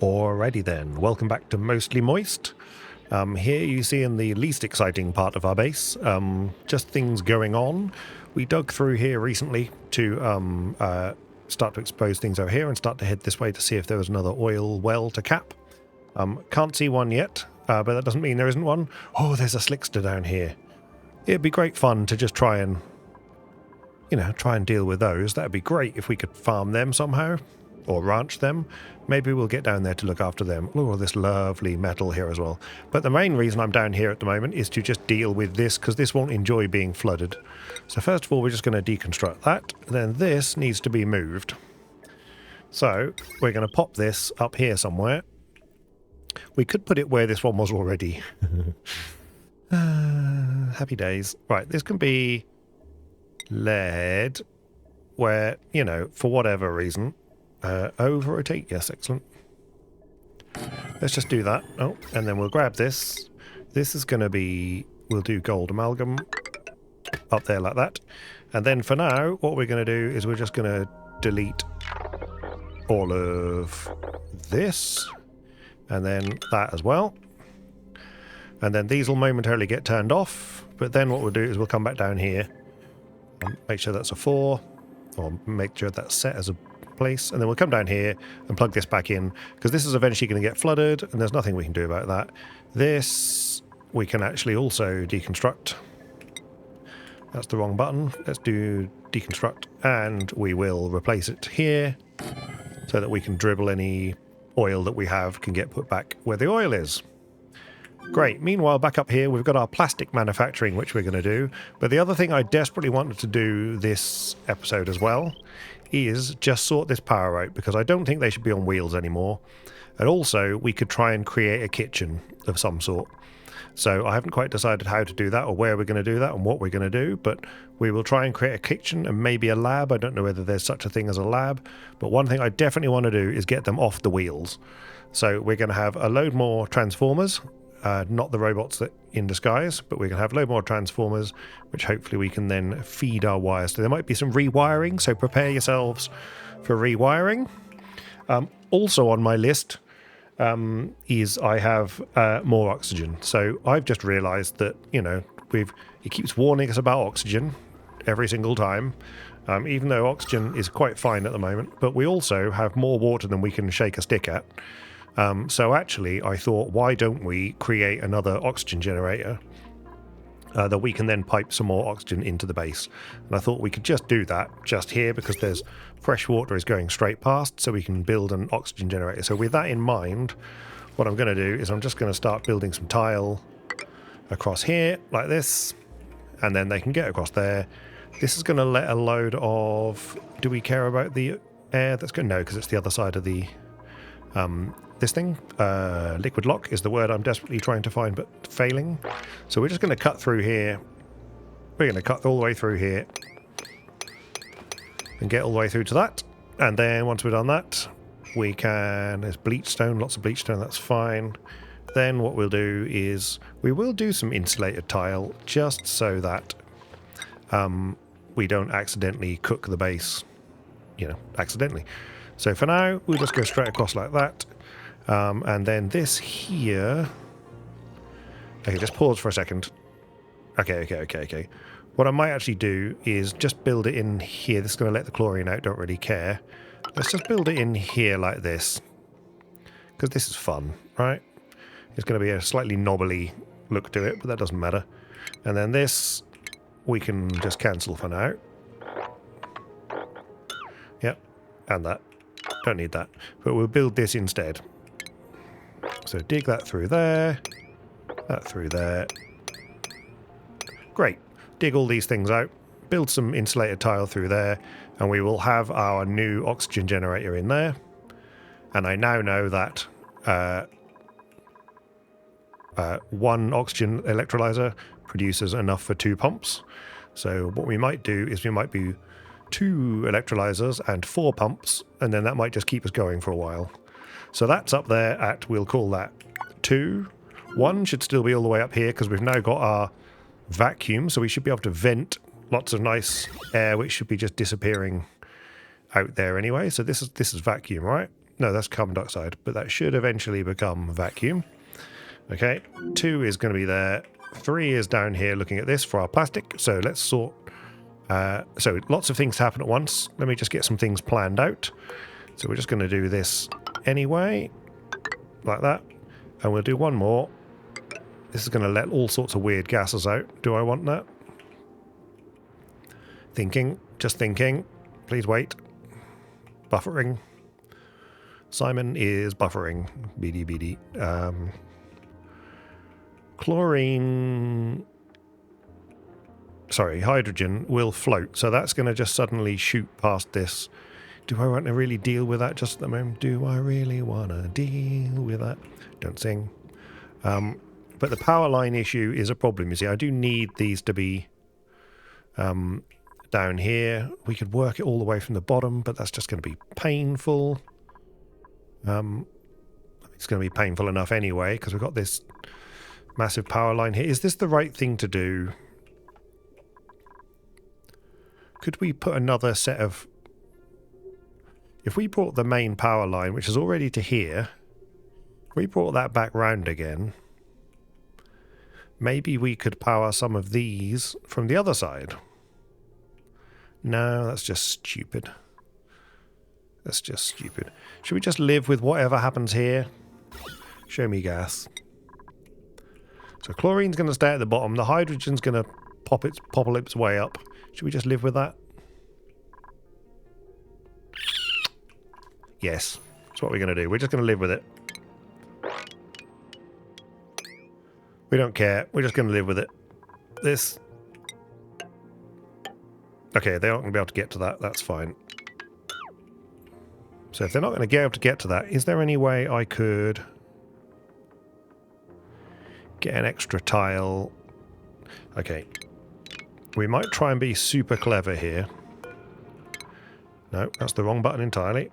Alrighty then, welcome back to Mostly Moist. Here you see in the least exciting part of our base, just things going on. We dug through here recently to start to expose things over here and start to head this way to see if there was another oil well to cap. Can't see one yet, but that doesn't mean there isn't one. Oh, there's a slickster down here. It'd be great fun to just try and deal with those. That'd be great if we could farm them somehow. Or ranch them. Maybe we'll get down there to look after them. Look at all this lovely metal here as well. But the main reason I'm down here at the moment is to just deal with this, because this won't enjoy being flooded. So first of all, we're just going to deconstruct that. Then this needs to be moved. So we're going to pop this up here somewhere. We could put it where this one was already. Happy days. Right, this can be led where, for whatever reason... over rotate, yes, excellent. Let's just do that. Oh, and then we'll grab this. This is going to be, we'll do gold amalgam up there like that. And then for now, what we're going to do is we're just going to delete all of this. And then that as well. And then these will momentarily get turned off. But then what we'll do is we'll come back down here. And make sure that's a 4. Or make sure that's set as a place, and then we'll come down here and plug this back in, because this is eventually going to get flooded and there's nothing we can do about that. This we can actually also deconstruct. That's the wrong button. Let's do deconstruct, and we will replace it here so that we can dribble any oil that we have can get put back where the oil is. Great. Meanwhile, back up here, we've got our plastic manufacturing, which we're going to do. But the other thing I desperately wanted to do this episode as well is just sort this power out, because I don't think they should be on wheels anymore. And also, we could try and create a kitchen of some sort. So I haven't quite decided how to do that, or where we're going to do that, and what we're going to do, but we will try and create a kitchen and maybe a lab. I don't know whether there's such a thing as a lab, but one thing I definitely want to do is get them off the wheels. So we're going to have a load more transformers. Not the robots that in disguise, but we're going to have a load more transformers, which hopefully we can then feed our wires. So there might be some rewiring, so prepare yourselves for rewiring. Also on my list is I have more oxygen. So I've just realised that, it keeps warning us about oxygen every single time, even though oxygen is quite fine at the moment, but we also have more water than we can shake a stick at. So actually, I thought, why don't we create another oxygen generator that we can then pipe some more oxygen into the base? And I thought we could just do that just here, because there's fresh water is going straight past, so we can build an oxygen generator. So with that in mind, what I'm going to do is I'm just going to start building some tile across here, like this, and then they can get across there. This is going to let a load of... Do we care about the air that's going? No, because it's the other side of the... this thing, liquid lock is the word I'm desperately trying to find, but failing. So we're just going to cut through here. We're going to cut all the way through here and get all the way through to that. And then once we've done that, we can... There's bleach stone, lots of bleach stone, that's fine. Then what we'll do is we will do some insulated tile, just so that we don't accidentally cook the base, accidentally. So for now, we'll just go straight across like that. And then this here... Okay, just pause for a second. Okay. What I might actually do is just build it in here. This is going to let the chlorine out, don't really care. Let's just build it in here like this, because this is fun, right? It's going to be a slightly knobbly look to it, but that doesn't matter. And then this, we can just cancel for now. Yep, and that. Don't need that. But we'll build this instead. So dig that through there. That through there. Great. Dig all these things out. Build some insulated tile through there. And we will have our new oxygen generator in there. And I now know that one oxygen electrolyzer produces enough for 2 pumps. So what we might do is we might do 2 electrolyzers and 4 pumps, and then that might just keep us going for a while. So that's up there at, we'll call that 2. 1 should still be all the way up here, because we've now got our vacuum, so we should be able to vent lots of nice air, which should be just disappearing out there anyway. So this is vacuum, right? No, that's carbon dioxide, but that should eventually become vacuum. Okay, 2 is going to be there. 3 is down here looking at this for our plastic. So let's sort. So lots of things happen at once. Let me just get some things planned out. So we're just going to do this anyway, like that. And we'll do one more. This is going to let all sorts of weird gases out. Do I want that? Thinking, just thinking. Please wait. Buffering. Simon is buffering. BD. Chlorine... Sorry, hydrogen will float. So that's going to just suddenly shoot past this. Do I want to really deal with that just at the moment? Do I really want to deal with that? Don't sing. But the power line issue is a problem, you see. I do need these to be down here. We could work it all the way from the bottom, but that's just going to be painful. It's going to be painful enough anyway, because we've got this massive power line here. Is this the right thing to do? Could we put another set of... If we brought the main power line, which is already to here, if we brought that back round again, maybe we could power some of these from the other side. No, that's just stupid. That's just stupid. Should we just live with whatever happens here? Show me gas. So chlorine's going to stay at the bottom. The hydrogen's going to popple its way up. Should we just live with that? Yes. That's what we're going to do. We're just going to live with it. We don't care. We're just going to live with it. This... Okay, they're not going to be able to get to that. That's fine. So if they're not going to be able to get to that, is there any way I could get an extra tile? Okay. We might try and be super clever here. No, that's the wrong button entirely.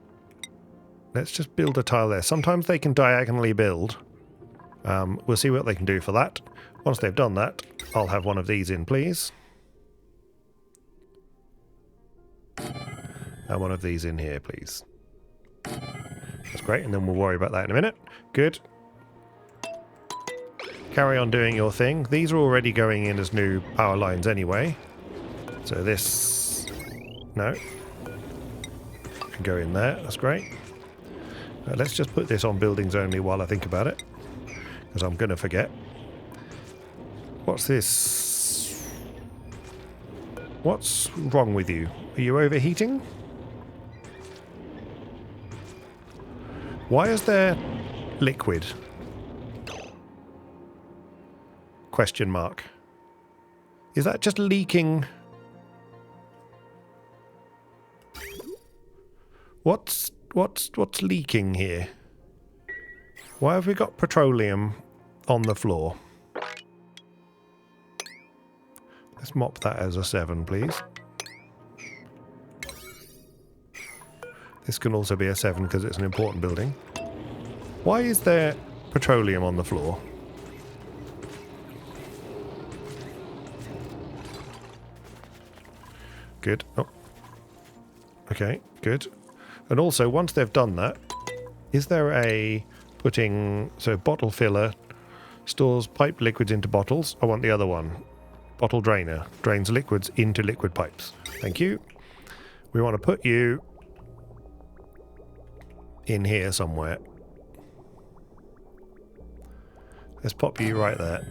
Let's just build a tile there. Sometimes they can diagonally build. We'll see what they can do for that. Once they've done that, I'll have one of these in, please. And one of these in here, please. That's great, and then we'll worry about that in a minute. Good. Carry on doing your thing. These are already going in as new power lines anyway. So this... No. Can go in there. That's great. Let's just put this on buildings only while I think about it. Because I'm going to forget. What's this? What's wrong with you? Are you overheating? Why is there liquid? Question mark. Is that just leaking? What's leaking here? Why have we got petroleum on the floor? Let's mop that as a 7, please. This can also be a 7 because it's an important building. Why is there petroleum on the floor? Good. Oh. Okay, good. And also, once they've done that, is there a putting... So, bottle filler stores pipe liquids into bottles. I want the other one. Bottle drainer drains liquids into liquid pipes. Thank you. We want to put you in here somewhere. Let's pop you right there.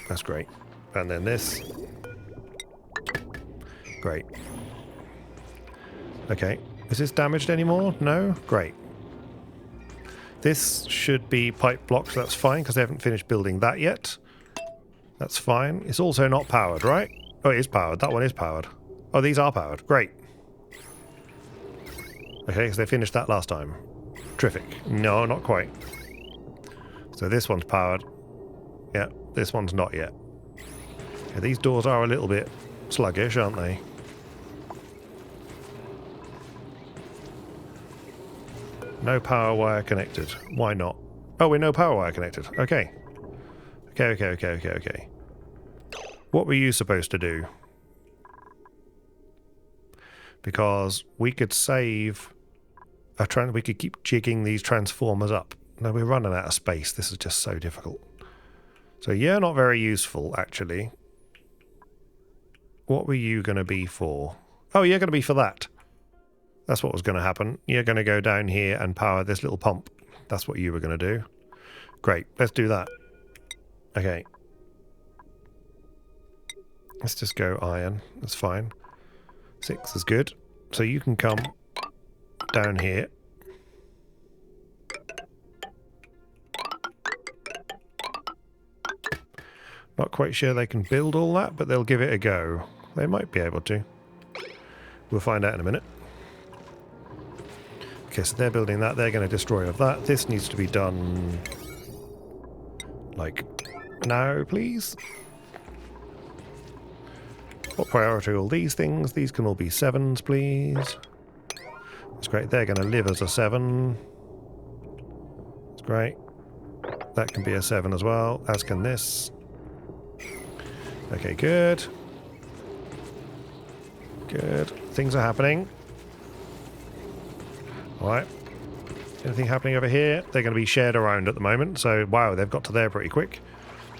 That's great. And then this. Great. Okay. Is this damaged anymore? No? Great. This should be pipe blocks. That's fine because they haven't finished building that yet. That's fine. It's also not powered, right? Oh, it is powered. That one is powered. Oh, these are powered. Great. Okay, because they finished that last time. Terrific. No, not quite. So this one's powered. Yeah, this one's not yet. Okay, these doors are a little bit sluggish, aren't they? No power wire connected. Why not? Oh, we're no power wire connected. Okay. Okay. What were you supposed to do? Because we could save we could keep jigging these transformers up. No, we're running out of space. This is just so difficult. So you're not very useful, actually. What were you going to be for? Oh, you're going to be for that. That's what was going to happen. You're going to go down here and power this little pump. That's what you were going to do. Great, let's do that. Okay. Let's just go iron. That's fine. 6 is good. So you can come down here. Not quite sure they can build all that, but they'll give it a go. They might be able to. We'll find out in a minute. Okay, so they're building that. They're going to destroy all of that. This needs to be done... like, now, please. What priority are all these things? These can all be 7s, please. That's great. They're going to live as a 7. That's great. That can be a 7 as well, as can this. Okay, good. Good. Things are happening. Alright. Anything happening over here? They're going to be shared around at the moment. So, wow, they've got to there pretty quick.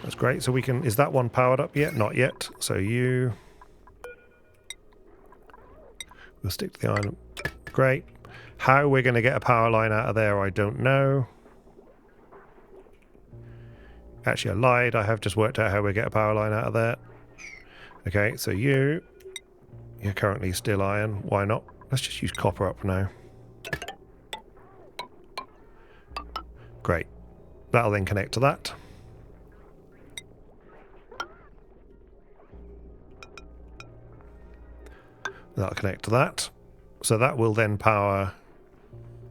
That's great. So we can... Is that one powered up yet? Not yet. So you... We'll stick to the island. Great. How we're going to get a power line out of there, I don't know. Actually, I lied. I have just worked out how we get a power line out of there. Okay, so you're currently still iron. Why not? Let's just use copper up now. Great. That'll then connect to that. That'll connect to that. So that will then power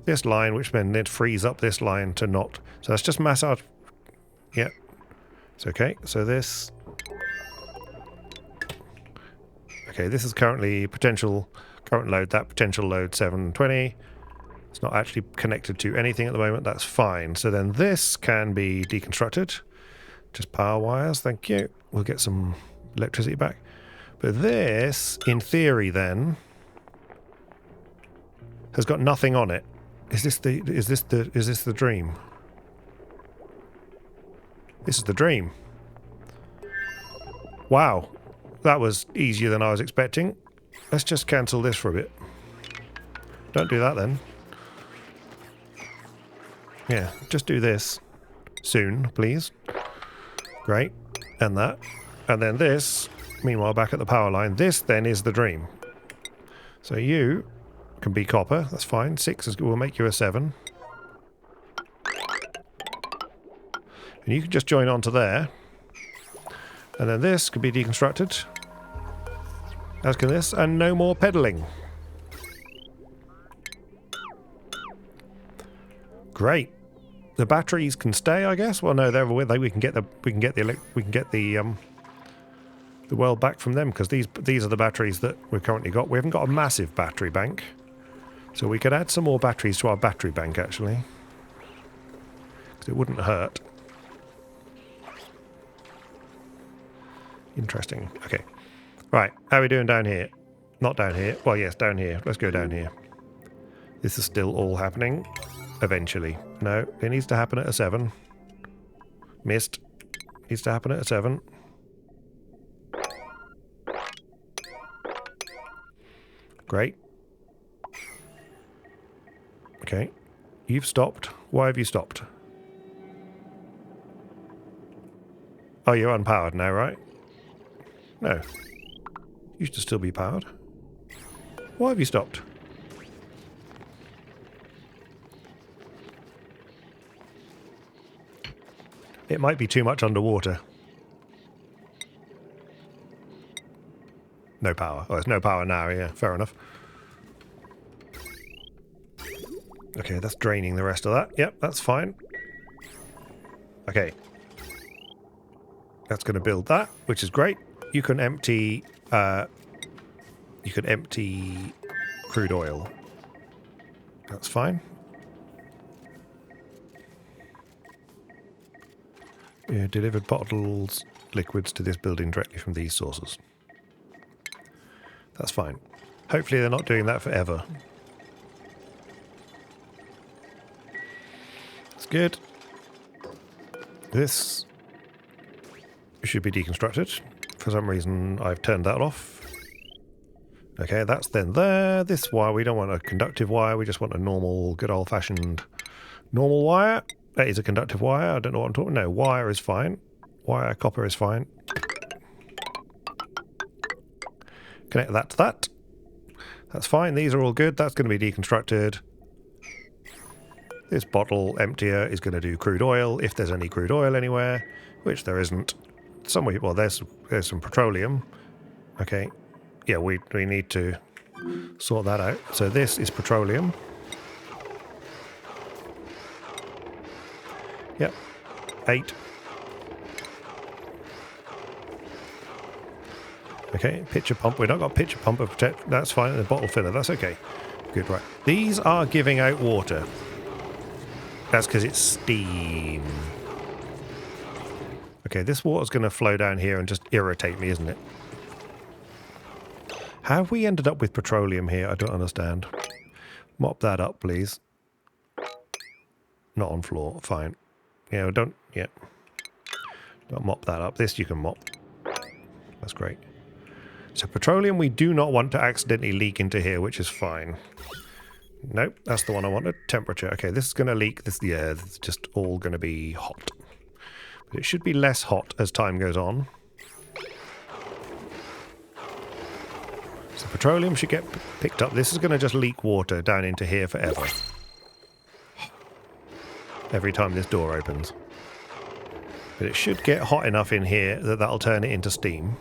this line, which then it frees up this line to not. So that's just massage. Yep. It's okay. So this... Okay, this is currently potential current load, that potential load 720. It's not actually connected to anything at the moment. That's fine. So then this can be deconstructed. Just power wires. Thank you. We'll get some electricity back. But this, in theory, then has got nothing on it. Is this the dream? This is the dream. Wow. That was easier than I was expecting. Let's just cancel this for a bit. Don't do that then. Yeah, just do this soon, please. Great. And that. And then this, meanwhile, back at the power line. This then is the dream. So you can be copper. That's fine. 6 will make you a 7. And you can just join onto there. And then this can be deconstructed. As can this. And no more pedaling. Great. The batteries can stay, I guess. Well, no, they're with. We can get the well back from them, because these are the batteries that we've currently got. We haven't got a massive battery bank, so we could add some more batteries to our battery bank actually, because it wouldn't hurt. Interesting. Okay. Right. How are we doing down here? Not down here. Well, yes, down here. Let's go down here. This is still all happening. Eventually. No, it needs to happen at a 7. Missed. Needs to happen at a 7. Great. Okay. You've stopped. Why have you stopped? Oh, you're unpowered now, right? No. You should still be powered. Why have you stopped? It might be too much underwater. No power. Oh, it's no power now, yeah, fair enough. Okay, that's draining the rest of that. Yep, that's fine. Okay. That's going to build that, which is great. You can empty crude oil. That's fine. Yeah, delivered bottles, liquids to this building directly from these sources. That's fine. Hopefully they're not doing that forever. Good. This should be deconstructed. For some reason, I've turned that off. Okay, that's then there. This wire, we don't want a conductive wire. We just want a normal, good old-fashioned normal wire. That is a conductive wire. I don't know what I'm talking about. No, wire is fine. Wire, copper is fine. Connect that to that. That's fine. These are all good. That's going to be deconstructed. This bottle emptier is going to do crude oil, if there's any crude oil anywhere, which there isn't. Somewhere, well, there's some petroleum. Okay. Yeah, we need to sort that out. So this is petroleum. Yep. 8. Okay, pitcher pump. We've not got pitcher pump of protect. That's fine. The bottle filler. That's okay. Good, right. These are giving out water. That's because it's steam. Okay, this water's going to flow down here and just irritate me, isn't it? How have we ended up with petroleum here? I don't understand. Mop that up, please. Not on floor. Fine. Yeah, don't mop that up. This you can mop. That's great. So petroleum we do not want to accidentally leak into here, which is fine. Nope, that's the one I wanted. Temperature. Okay, this is going to leak. This it's just all going to be hot. But it should be less hot as time goes on. So petroleum should get picked up. This is going to just leak water down into here forever. Every time this door opens. But it should get hot enough in here that that'll turn it into steam.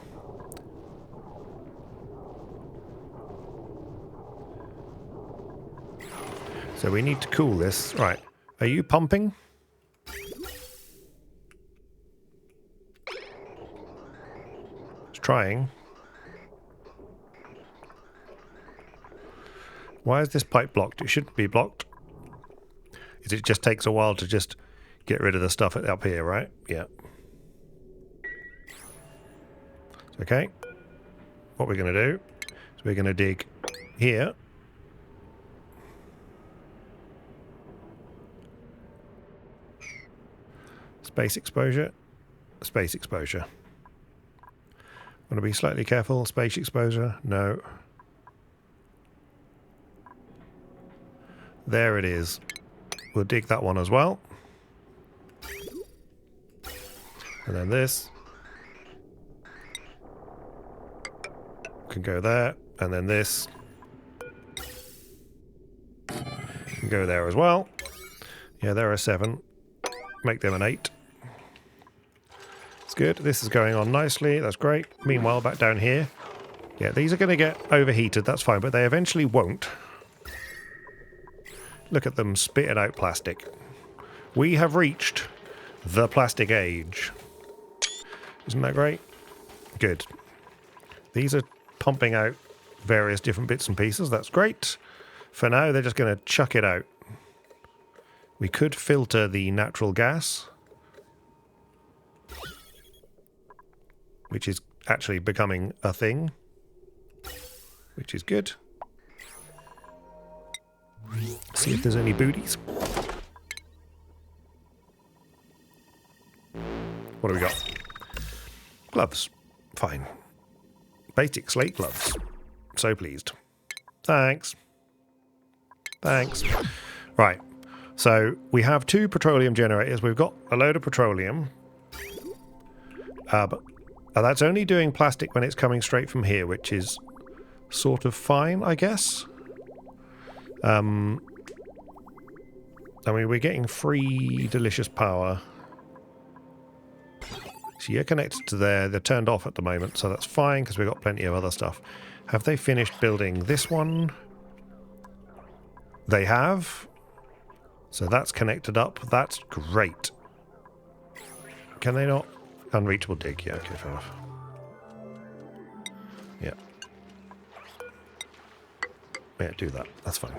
So we need to cool this. Right. Are you pumping? It's trying. Why is this pipe blocked? It shouldn't be blocked. It just takes a while to just get rid of the stuff up here, right? Yeah. Okay. What we're going to do is we're going to dig here. Space exposure. Space exposure. Want to be slightly careful. Space exposure. No. There it is. We'll dig that one as well. And then this can go there. And then this can go there as well. Yeah, there are 7. Make them an 8. It's good. This is going on nicely. That's great. Meanwhile, back down here. Yeah, these are going to get overheated. That's fine, but they eventually won't. Look at them spitting out plastic. We have reached the plastic age. Isn't that great? Good. These are pumping out various different bits and pieces. That's great. For now, they're just going to chuck it out. We could filter the natural gas, which is actually becoming a thing, which is good. See if there's any booties. What do we got? Gloves. Fine. Basic slate gloves. So pleased. Thanks. Thanks. Right. So we have 2 petroleum generators. We've got a load of petroleum. But that's only doing plastic when it's coming straight from here, which is sort of fine, I guess. I mean, we're getting free delicious power. So you're connected to there. They're turned off at the moment, so that's fine because we've got plenty of other stuff. Have they finished building this one? They have. So that's connected up. That's great. Can they not? Unreachable dig. Yeah, okay, fair enough. Yeah. Yeah, do that. That's fine.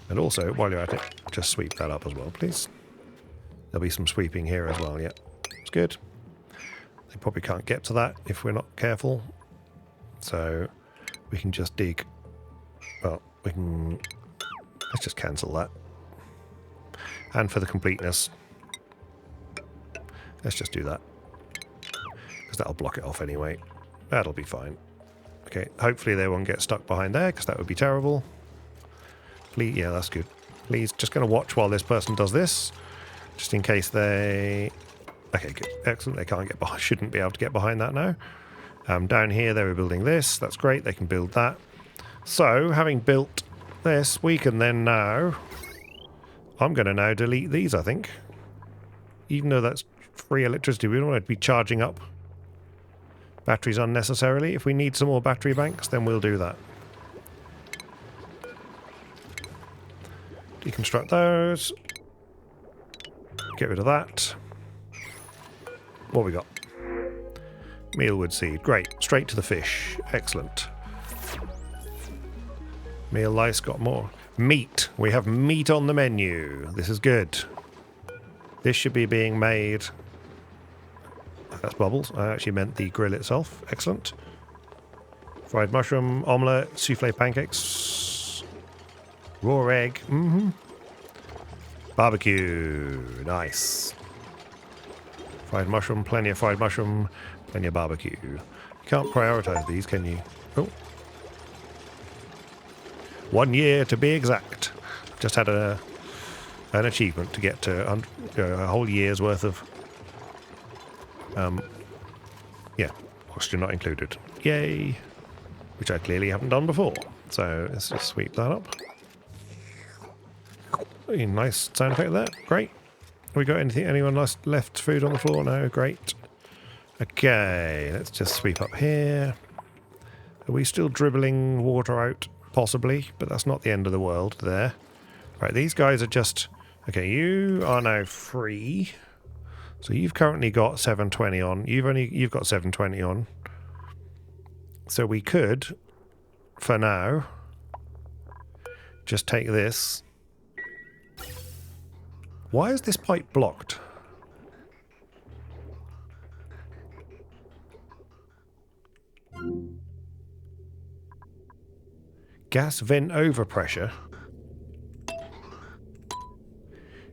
And also, while you're at it, just sweep that up as well, please. There'll be some sweeping here as well, yeah. It's good. They probably can't get to that if we're not careful. So, we can just dig. Well, we can... Let's just cancel that. And for the completeness, let's just do that. Because that'll block it off anyway. That'll be fine. Okay, hopefully they won't get stuck behind there, because that would be terrible. Please, yeah, that's good. Please, just going to watch while this person does this. Just in case they... Okay, good. Excellent. They can't get behind, shouldn't be able to get behind that now. Down here, they were building this. That's great. They can build that. So, having built this, we can then now... I'm going to now delete these, I think. Even though that's free electricity, we don't want to be charging up batteries unnecessarily. If we need some more battery banks, then we'll do that. Deconstruct those. Get rid of that. What have we got? Mealwood seed. Great. Straight to the fish. Excellent. Meal lice got more. Meat. We have meat on the menu. This is good. This should be being made... That's bubbles. I actually meant the grill itself. Excellent. Fried mushroom, omelette, souffle pancakes, raw egg. Barbecue. Nice. Fried mushroom, plenty of fried mushroom, plenty of barbecue. You can't prioritize these, can you? Oh. 1 year to be exact. Just had an achievement to get to a whole year's worth of... yeah, oxygen not included. Yay! Which I clearly haven't done before. So let's just sweep that up. Nice sound effect there. Great. Have we got anything? Anyone left food on the floor? No, great. Okay, let's just sweep up here. Are we still dribbling water out? Possibly, but that's not the end of the world there. Right, these guys are just... Okay, you are now free. So you've currently got 720 on. You've got 720 on. So we could, for now, just take this. Why is this pipe blocked? Gas vent overpressure.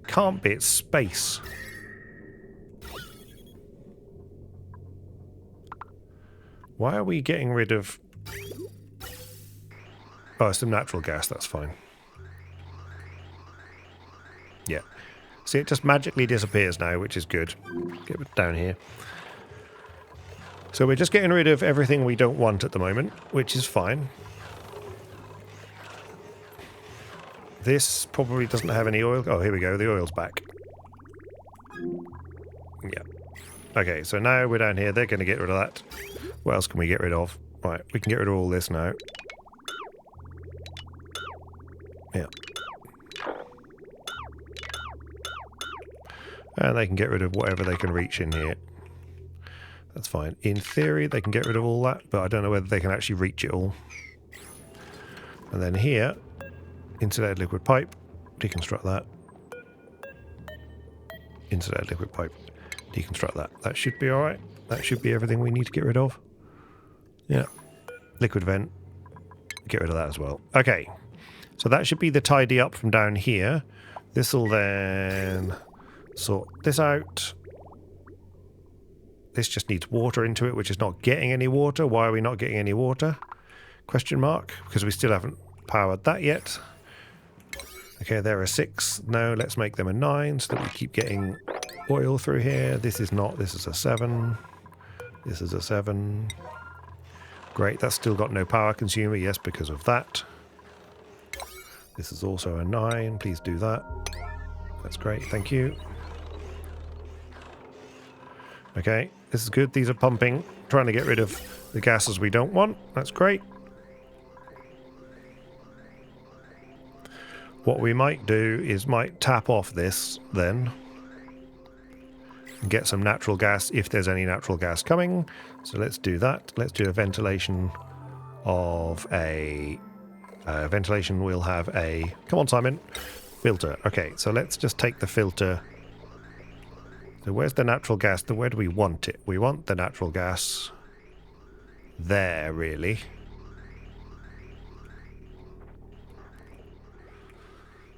Can't be, it's space. Why are we getting rid of... Oh, it's some natural gas, that's fine. Yeah. See, it just magically disappears now, which is good. Get it down here. So we're just getting rid of everything we don't want at the moment, which is fine. This probably doesn't have any oil. Oh, here we go. The oil's back. Yeah. Okay, so now we're down here. They're going to get rid of that. What else can we get rid of? Right, we can get rid of all this now. Yeah. And they can get rid of whatever they can reach in here. That's fine. In theory, they can get rid of all that, but I don't know whether they can actually reach it all. And then here, insulated liquid pipe. Deconstruct that. Insulated liquid pipe. Deconstruct that. That should be alright. That should be everything we need to get rid of. Yeah. Liquid vent. Get rid of that as well. Okay. So that should be the tidy up from down here. This will then sort this out. This just needs water into it, which is not getting any water. Why are we not getting any water? Question mark. Because we still haven't powered that yet. Okay, there are 6. No, let's make them a 9 so that we keep getting oil through here. This is not. This is a 7. This is a 7. Great, that's still got no power consumer. Yes, because of that. This is also a 9. Please do that. That's great. Thank you. Okay, this is good. These are pumping. Trying to get rid of the gases we don't want. That's great. What we might do is might tap off this then. And get some natural gas if there's any natural gas coming. So let's do that. Let's do a ventilation of a... ventilation will have a... Come on, Simon. Filter. Okay, so let's just take the filter. So where's the natural gas? Where do we want it? We want the natural gas there, really.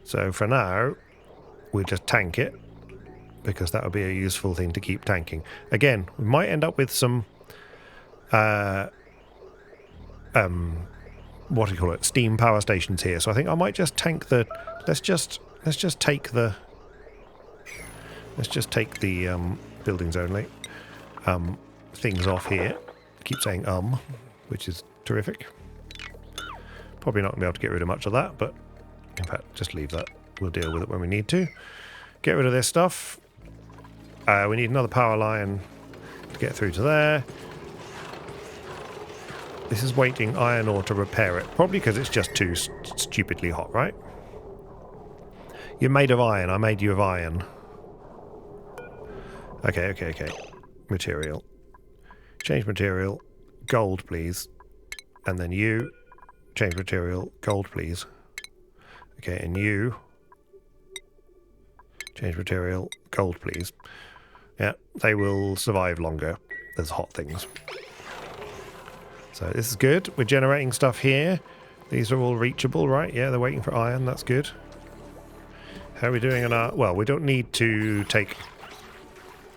So for now, we'll just tank it, because that would be a useful thing to keep tanking. Again, we might end up with some what do you call it? Steam power stations here. So I think I might just tank the. Let's just take the. Let's just take the buildings only things off here. I keep saying which is terrific. Probably not going to be able to get rid of much of that, but in fact, just leave that. We'll deal with it when we need to. Get rid of this stuff. We need another power line to get through to there. This is waiting iron ore to repair it. Probably because it's just too stupidly hot, right? You're made of iron. I made you of iron. Okay. Material. Change material. Gold, please. And then you. Change material. Gold, please. Okay, and you. Change material. Gold, please. Yeah, they will survive longer as hot things. So this is good. We're generating stuff here. These are all reachable, right? Yeah, they're waiting for iron. That's good. How are we doing on our... Well, we don't need to take...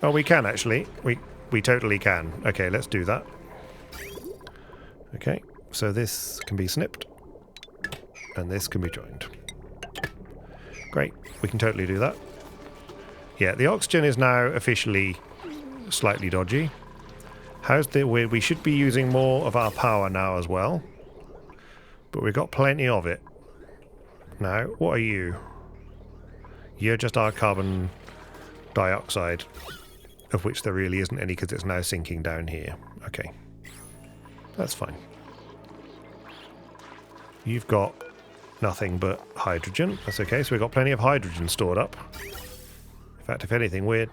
Oh, we can actually. We totally can. Okay, let's do that. Okay, so this can be snipped. And this can be joined. Great. We can totally do that. Yeah, the oxygen is now officially slightly dodgy. How's the... We should be using more of our power now as well. But we've got plenty of it. Now, what are you? You're just our carbon dioxide, of which there really isn't any because it's now sinking down here. Okay. That's fine. You've got nothing but hydrogen. That's okay, so we've got plenty of hydrogen stored up. In fact, if anything, we're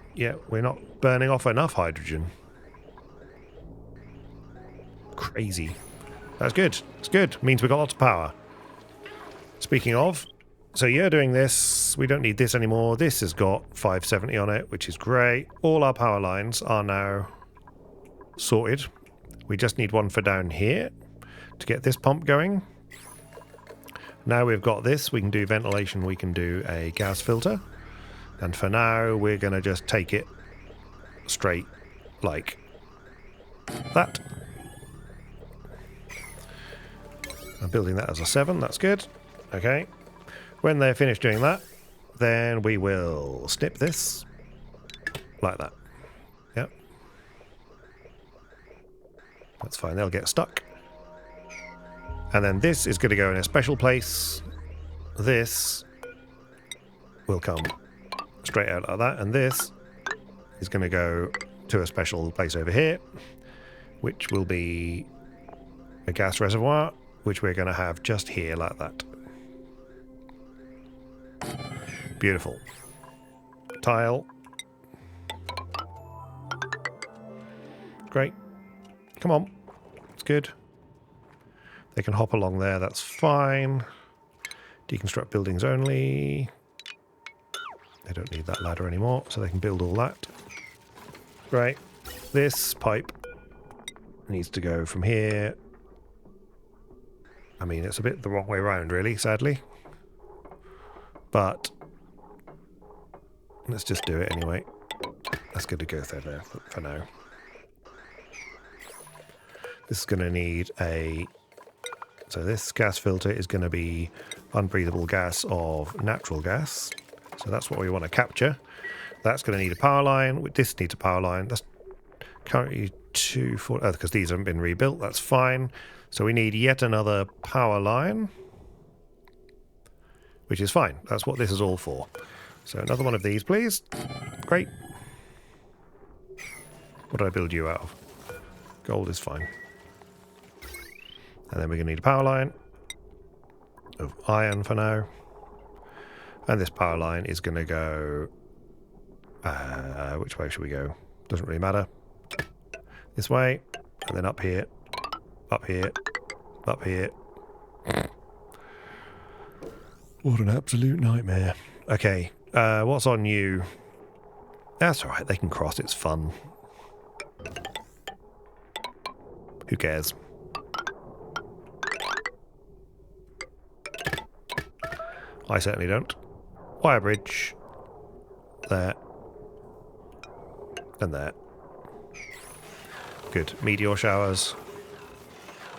not burning off enough hydrogen. Crazy. That's good. It's good. Means we've got lots of power. Speaking of, so you're doing this. We don't need this anymore. This has got 570 on it, which is great. All our power lines are now sorted. We just need one for down here to get this pump going. Now we've got this. We can do ventilation. We can do a gas filter. And for now, we're going to just take it straight like that. I'm building that as a 7. That's good. Okay. When they're finished doing that, then we will snip this like that. Yep. That's fine. They'll get stuck. And then this is going to go in a special place. This will come straight out like that. And this is going to go to a special place over here, which will be a gas reservoir, which we're going to have just here like that. Beautiful. Tile. Great. Come on. It's good. They can hop along there. That's fine. Deconstruct buildings only. They don't need that ladder anymore, so they can build all that. Right. This pipe needs to go from here. I mean, it's a bit the wrong way around, really, sadly. But let's just do it anyway. That's good to go there for now. This is going to need a... So this gas filter is going to be unbreathable gas of natural gas. So that's what we want to capture. That's going to need a power line. This needs a power line. That's currently 240... Oh, because these haven't been rebuilt. That's fine. So we need yet another power line, which is fine. That's what this is all for. So another one of these, please. Great. What did I build you out of? Gold is fine. And then we're going to need a power line of iron for now. And this power line is going to go... which way should we go? Doesn't really matter. This way. And then up here. Up here. Up here. What an absolute nightmare. Okay. What's on you? That's alright. They can cross. It's fun. Who cares? I certainly don't. Wire bridge. there, and there. Good. Meteor showers.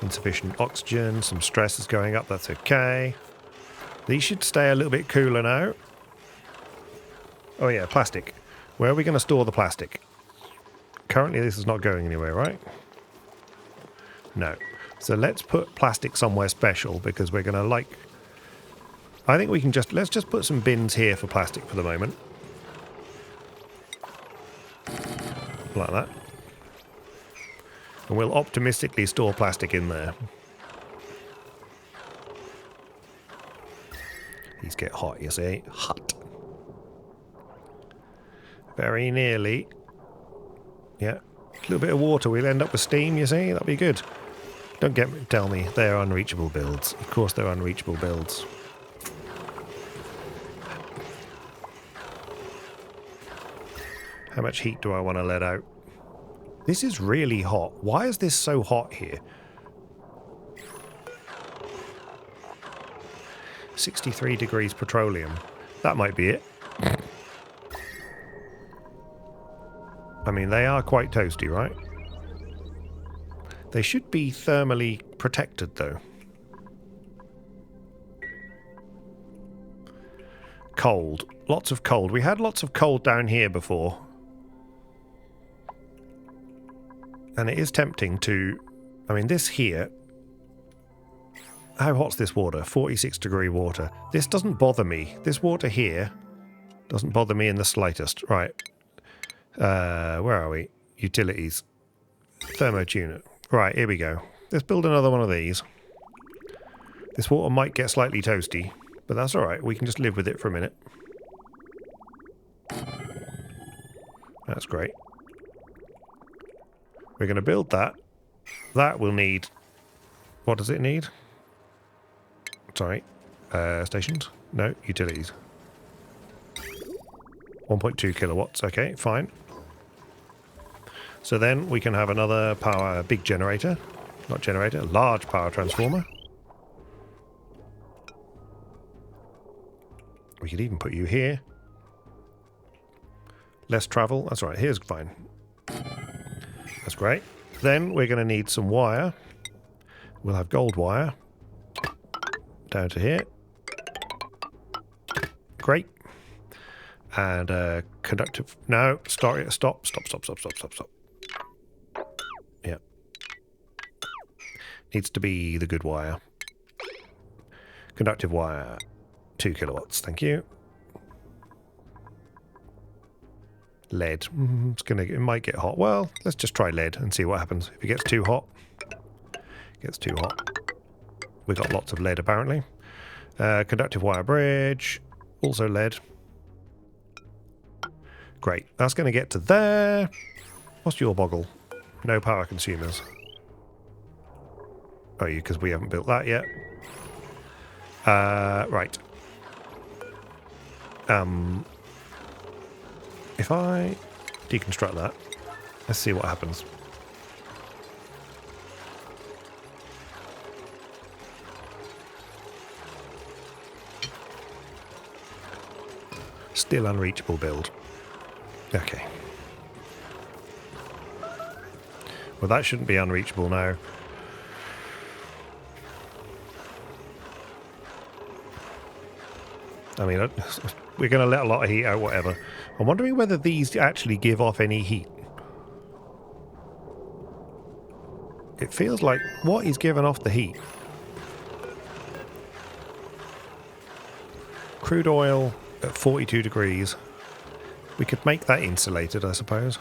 Insufficient oxygen. Some stress is going up. That's okay. These should stay a little bit cooler now. Oh yeah, plastic. Where are we going to store the plastic? Currently this is not going anywhere, right? No. So let's put plastic somewhere special because we're going to like... I think we can just... Let's just put some bins here for plastic for the moment. Like that. And we'll optimistically store plastic in there. These get hot, you see. Hot. Very nearly. Yeah. A little bit of water, we'll end up with steam, you see. That'll be good. Don't tell me they're unreachable builds. Of course they're unreachable builds. How much heat do I want to let out? This is really hot. Why is this so hot here? 63 degrees petroleum. That might be it. I mean, they are quite toasty, right? They should be thermally protected, though. Cold. Lots of cold. We had lots of cold down here before. And it is tempting to... I mean, this here... How hot's this water? 46 degree water. This doesn't bother me. This water here doesn't bother me in the slightest. Right. Where are we? Utilities. Thermotuner. Right, here we go. Let's build another one of these. This water might get slightly toasty, but that's alright. We can just live with it for a minute. That's great. We're going to build that. That will need... What does it need? Sorry. Stations? No, utilities. 1.2 kilowatts. Okay, fine. So then we can have another power, big generator. Not generator, large power transformer. We could even put you here. Less travel. That's right, here's fine. That's great. Then we're going to need some wire. We'll have gold wire. Down to here. Great. And conductive... No, stop. Yeah. Needs to be the good wire. Conductive wire. 2 kilowatts, thank you. Lead. It might get hot. Well, let's just try lead and see what happens. If it gets too hot. Gets too hot. We got lots of lead apparently. Conductive wire bridge. Also lead. Great. That's going to get to there. What's your boggle? No power consumers. Oh, because we haven't built that yet. Right. If I deconstruct that, let's see what happens. Still unreachable build. Okay. Well, that shouldn't be unreachable now. I mean, we're going to let a lot of heat out, whatever. I'm wondering whether these actually give off any heat. It feels like... What is giving off the heat? Crude oil at 42 degrees. We could make that insulated, I suppose.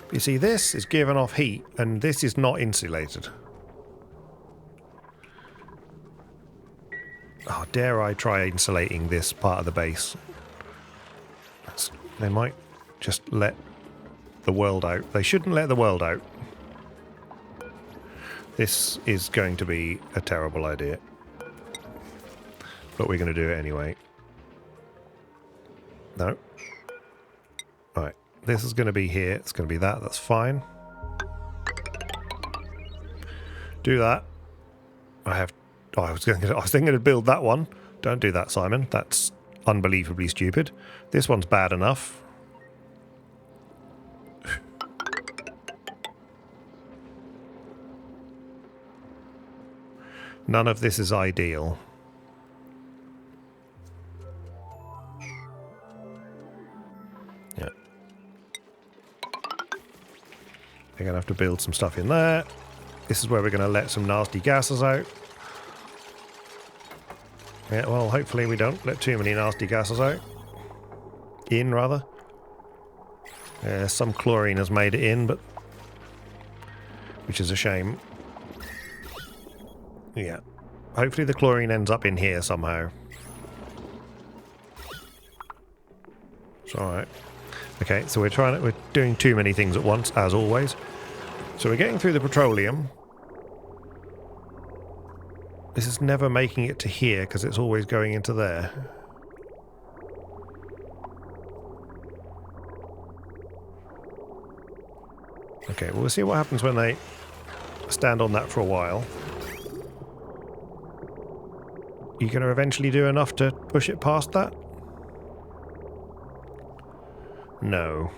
But you see, this is giving off heat, and this is not insulated. Oh, dare I try insulating this part of the base? They might just let the world out. They shouldn't let the world out. This is going to be a terrible idea. But we're going to do it anyway. No. Right. This is going to be here. It's going to be that. That's fine. Do that. I have... Oh, I was thinking to build that one. Don't do that, Simon. That's unbelievably stupid. This one's bad enough. None of this is ideal. Yeah. We're going to have to build some stuff in there. This is where we're going to let some nasty gases out. Yeah, well, hopefully we don't let too many nasty gases out. In, rather. Yeah, some chlorine has made it in, but... which is a shame. Yeah. Hopefully the chlorine ends up in here somehow. It's alright. Okay, so we're doing too many things at once, as always. So we're getting through the petroleum. This is never making it to here, because it's always going into there. Okay, well, we'll see what happens when they stand on that for a while. You going to eventually do enough to push it past that? No.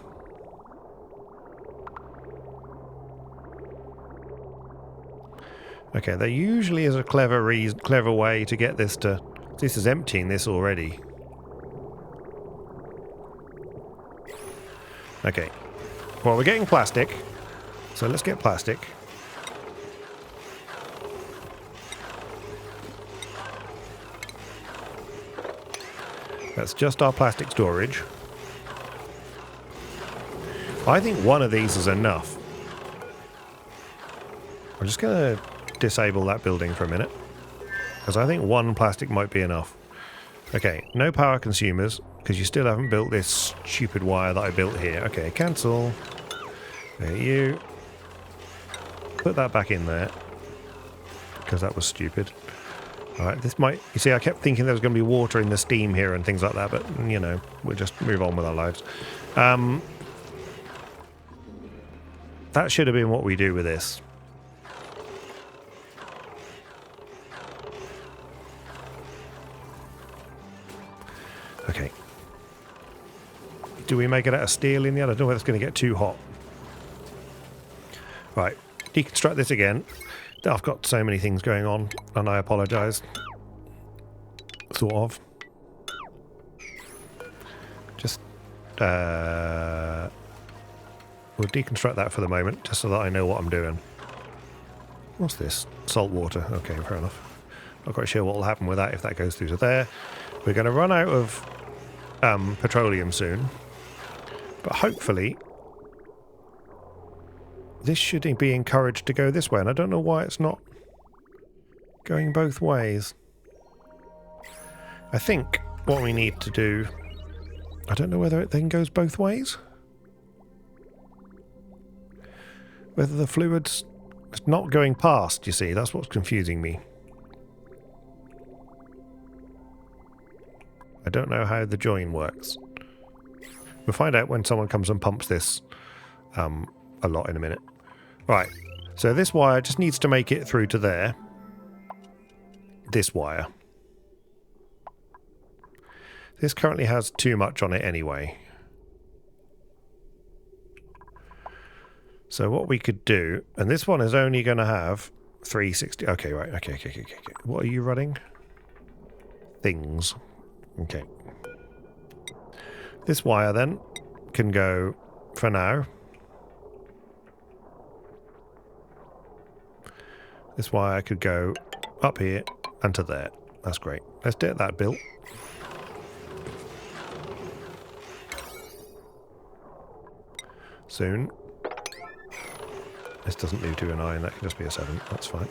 Okay, there usually is a clever way to get this to... This is emptying this already. Okay. Well, we're getting plastic. So let's get plastic. That's just our plastic storage. I think one of these is enough. I'm just going to disable that building for a minute, because I think one plastic might be enough. Okay, no power consumers, because you still haven't built this stupid wire that I built here. Okay, cancel. There you. Put that back in there, because that was stupid. Alright, this might... You see, I kept thinking there was going to be water in the steam here and things like that, but, you know, we'll just move on with our lives. That should have been what we do with this. Okay. Do we make it out of steel in the end? I don't know whether it's going to get too hot. Right, deconstruct this again. I've got so many things going on, and I apologise. Sort of. Just, we'll deconstruct that for the moment, just so that I know what I'm doing. What's this? Salt water. Okay, fair enough. Not quite sure what will happen with that if that goes through to there. We're going to run out of petroleum soon, but hopefully this should be encouraged to go this way, and I don't know why it's not going both ways. I think what we need to do... I don't know whether it then goes both ways. Whether the fluid's not going past, you see, that's what's confusing me. I don't know how the join works. We'll find out when someone comes and pumps this a lot in a minute. Right, so this wire just needs to make it through to there. This wire. This currently has too much on it anyway. So what we could do, and this one is only going to have 360. Okay, right, okay. What are you running? Things. Okay. This wire then can go for now. This wire could go up here and to there. That's great. Let's get that built. Soon. This doesn't need to be a 9, that can just be a 7. That's fine.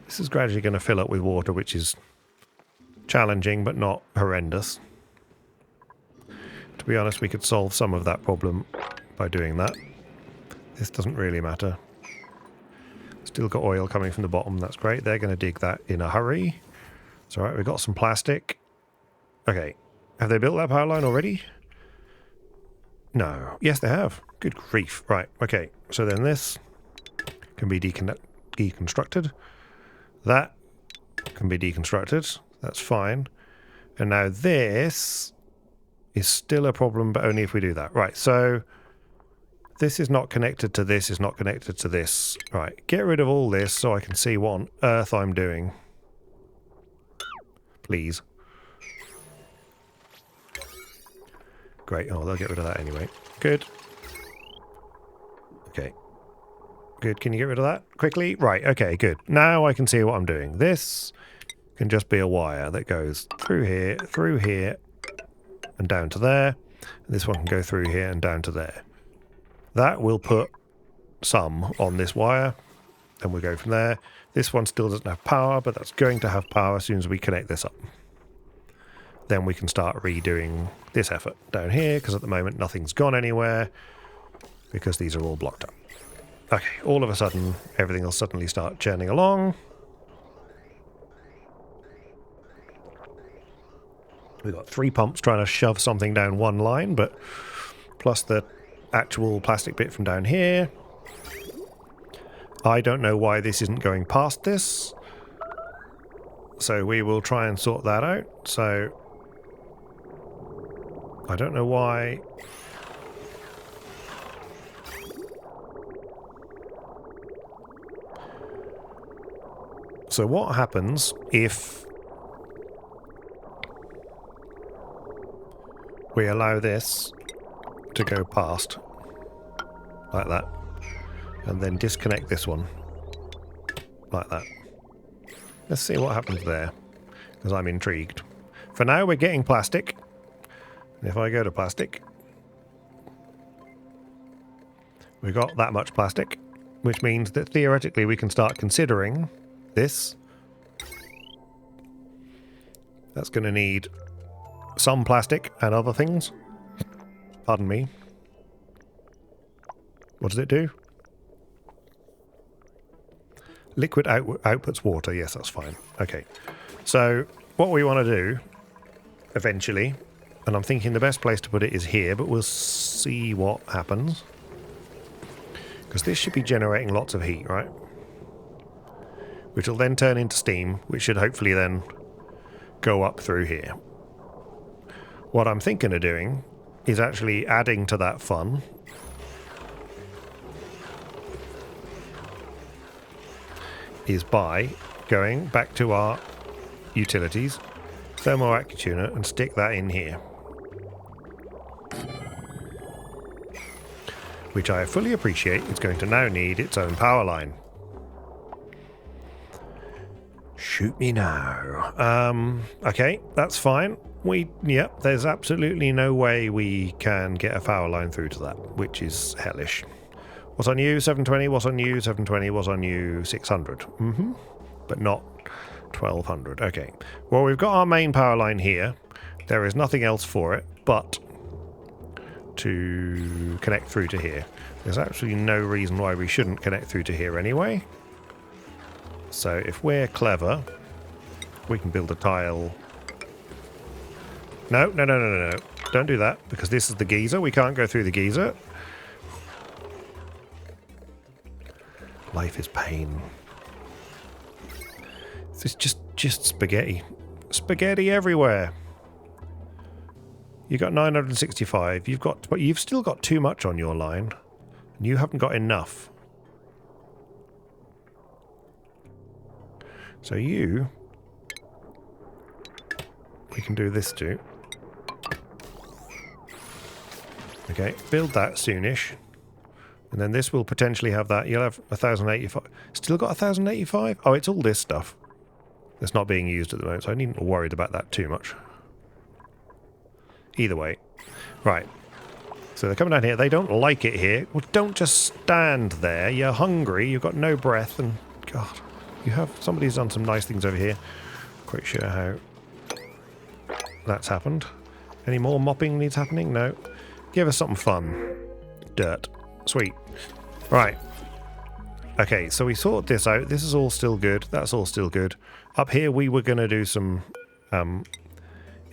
This is gradually going to fill up with water, which is challenging but not horrendous. To be honest, we could solve some of that problem by doing that. This doesn't really matter. Still got oil coming from the bottom, that's great. They're going to dig that in a hurry. It's alright, we've got some plastic. Okay, have they built that power line already? No. Yes, they have. Good grief. Right, okay. So then this can be deconstructed. That can be deconstructed. That's fine. And now this is still a problem, but only if we do that. Right, so this is not connected to this, is not connected to this. Right, get rid of all this so I can see what on earth I'm doing. Please. Great. Oh, they'll get rid of that anyway. Good. Okay. Good. Can you get rid of that quickly? Right. Okay, good. Now I can see what I'm doing. This can just be a wire that goes through here, and down to there. And this one can go through here and down to there. That will put some on this wire, and we'll go from there. This one still doesn't have power, but that's going to have power as soon as we connect this up. Then we can start redoing this effort down here, because at the moment nothing's gone anywhere, because these are all blocked up. Okay, all of a sudden, everything will suddenly start churning along. We've got 3 pumps trying to shove something down one line, but plus the actual plastic bit from down here. I don't know why this isn't going past this. So we will try and sort that out. So I don't know why. So what happens if we allow this to go past like that and then disconnect this one like that? Let's see what happens there, because I'm intrigued. For now we're getting plastic. If I go to plastic, we got that much plastic, which means that theoretically we can start considering this. That's going to need some plastic and other things. Pardon me. What does it do? Liquid outputs water. Yes, that's fine. Okay. So what we want to do eventually, and I'm thinking the best place to put it is here, but we'll see what happens. Because this should be generating lots of heat, right? Which will then turn into steam, which should hopefully then go up through here. What I'm thinking of doing is actually adding to that fun is by going back to our utilities, thermoactive tuner, and stick that in here. Which I fully appreciate is going to now need its own power line. Shoot me now. Okay, that's fine. Yep, there's absolutely no way we can get a power line through to that, which is hellish. What's on you? 720. What's on you? 720. What's on you? 600. But not 1200. Okay. Well, we've got our main power line here. There is nothing else for it but to connect through to here. There's absolutely no reason why we shouldn't connect through to here anyway. So if we're clever, we can build a tile. No. Don't do that, because this is the geyser. We can't go through the geyser. Life is pain. It's just spaghetti. Spaghetti everywhere. You got 965. You've still got too much on your line. And you haven't got enough. So we can do this too. Okay, build that soonish. And then this will potentially have that. You'll have 1085. Still got 1085? Oh, it's all this stuff that's not being used at the moment, so I needn't be worried about that too much. Either way. Right. So they're coming down here. They don't like it here. Well, don't just stand there. You're hungry. You've got no breath. And, God, somebody's done some nice things over here. Quite sure how that's happened. Any more mopping needs happening? No. Give us something fun. Dirt. Sweet. Right. Okay, so we sorted this out. This is all still good. That's all still good. Up here we were going to do some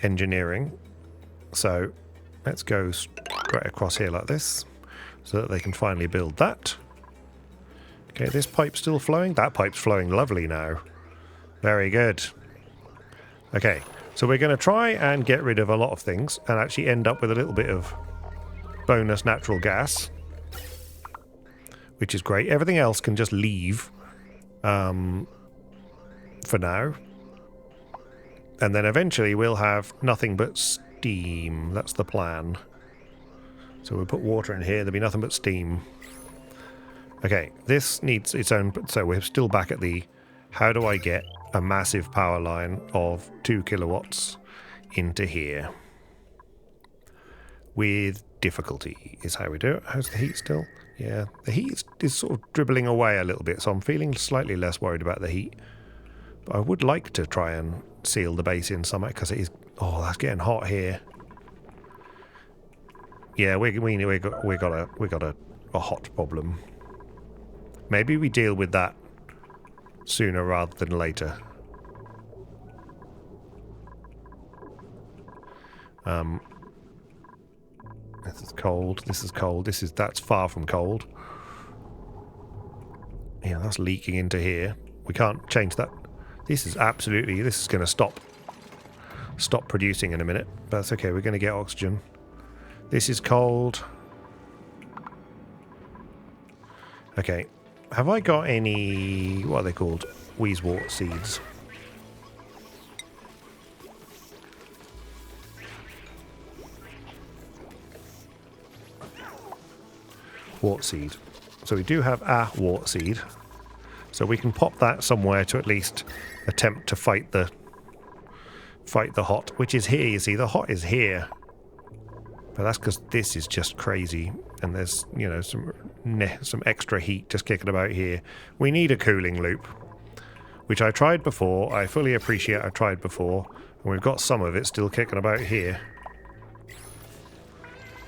engineering. So let's go straight across here like this so that they can finally build that. Okay, this pipe's still flowing. That pipe's flowing lovely now. Very good. Okay, so we're going to try and get rid of a lot of things and actually end up with a little bit of bonus natural gas, which is great. Everything else can just leave for now. And then eventually we'll have nothing but steam. That's the plan. So we'll put water in here. There'll be nothing but steam. Okay, this needs its own... So we're still back at the... How do I get a massive power line of 2 kilowatts into here? With difficulty is how we do it. How's the heat still? Yeah, the heat is sort of dribbling away a little bit, so I'm feeling slightly less worried about the heat. But I would like to try and seal the base in somehow, because it is... Oh, that's getting hot here. Yeah, we got a hot problem. Maybe we deal with that sooner rather than later. This is cold. This is cold. That's far from cold. Yeah, that's leaking into here. We can't change that. This is going to stop producing in a minute. But that's okay. We're going to get oxygen. This is cold. Okay. Have I got any... What are they called? Busywork seeds. Wart seed. So we do have a wart seed. So we can pop that somewhere to at least attempt to fight the hot, which is here, you see. The hot is here. But that's because this is just crazy. And there's, you know, some extra heat just kicking about here. We need a cooling loop, which I tried before. I fully appreciate I tried before. And we've got some of it still kicking about here.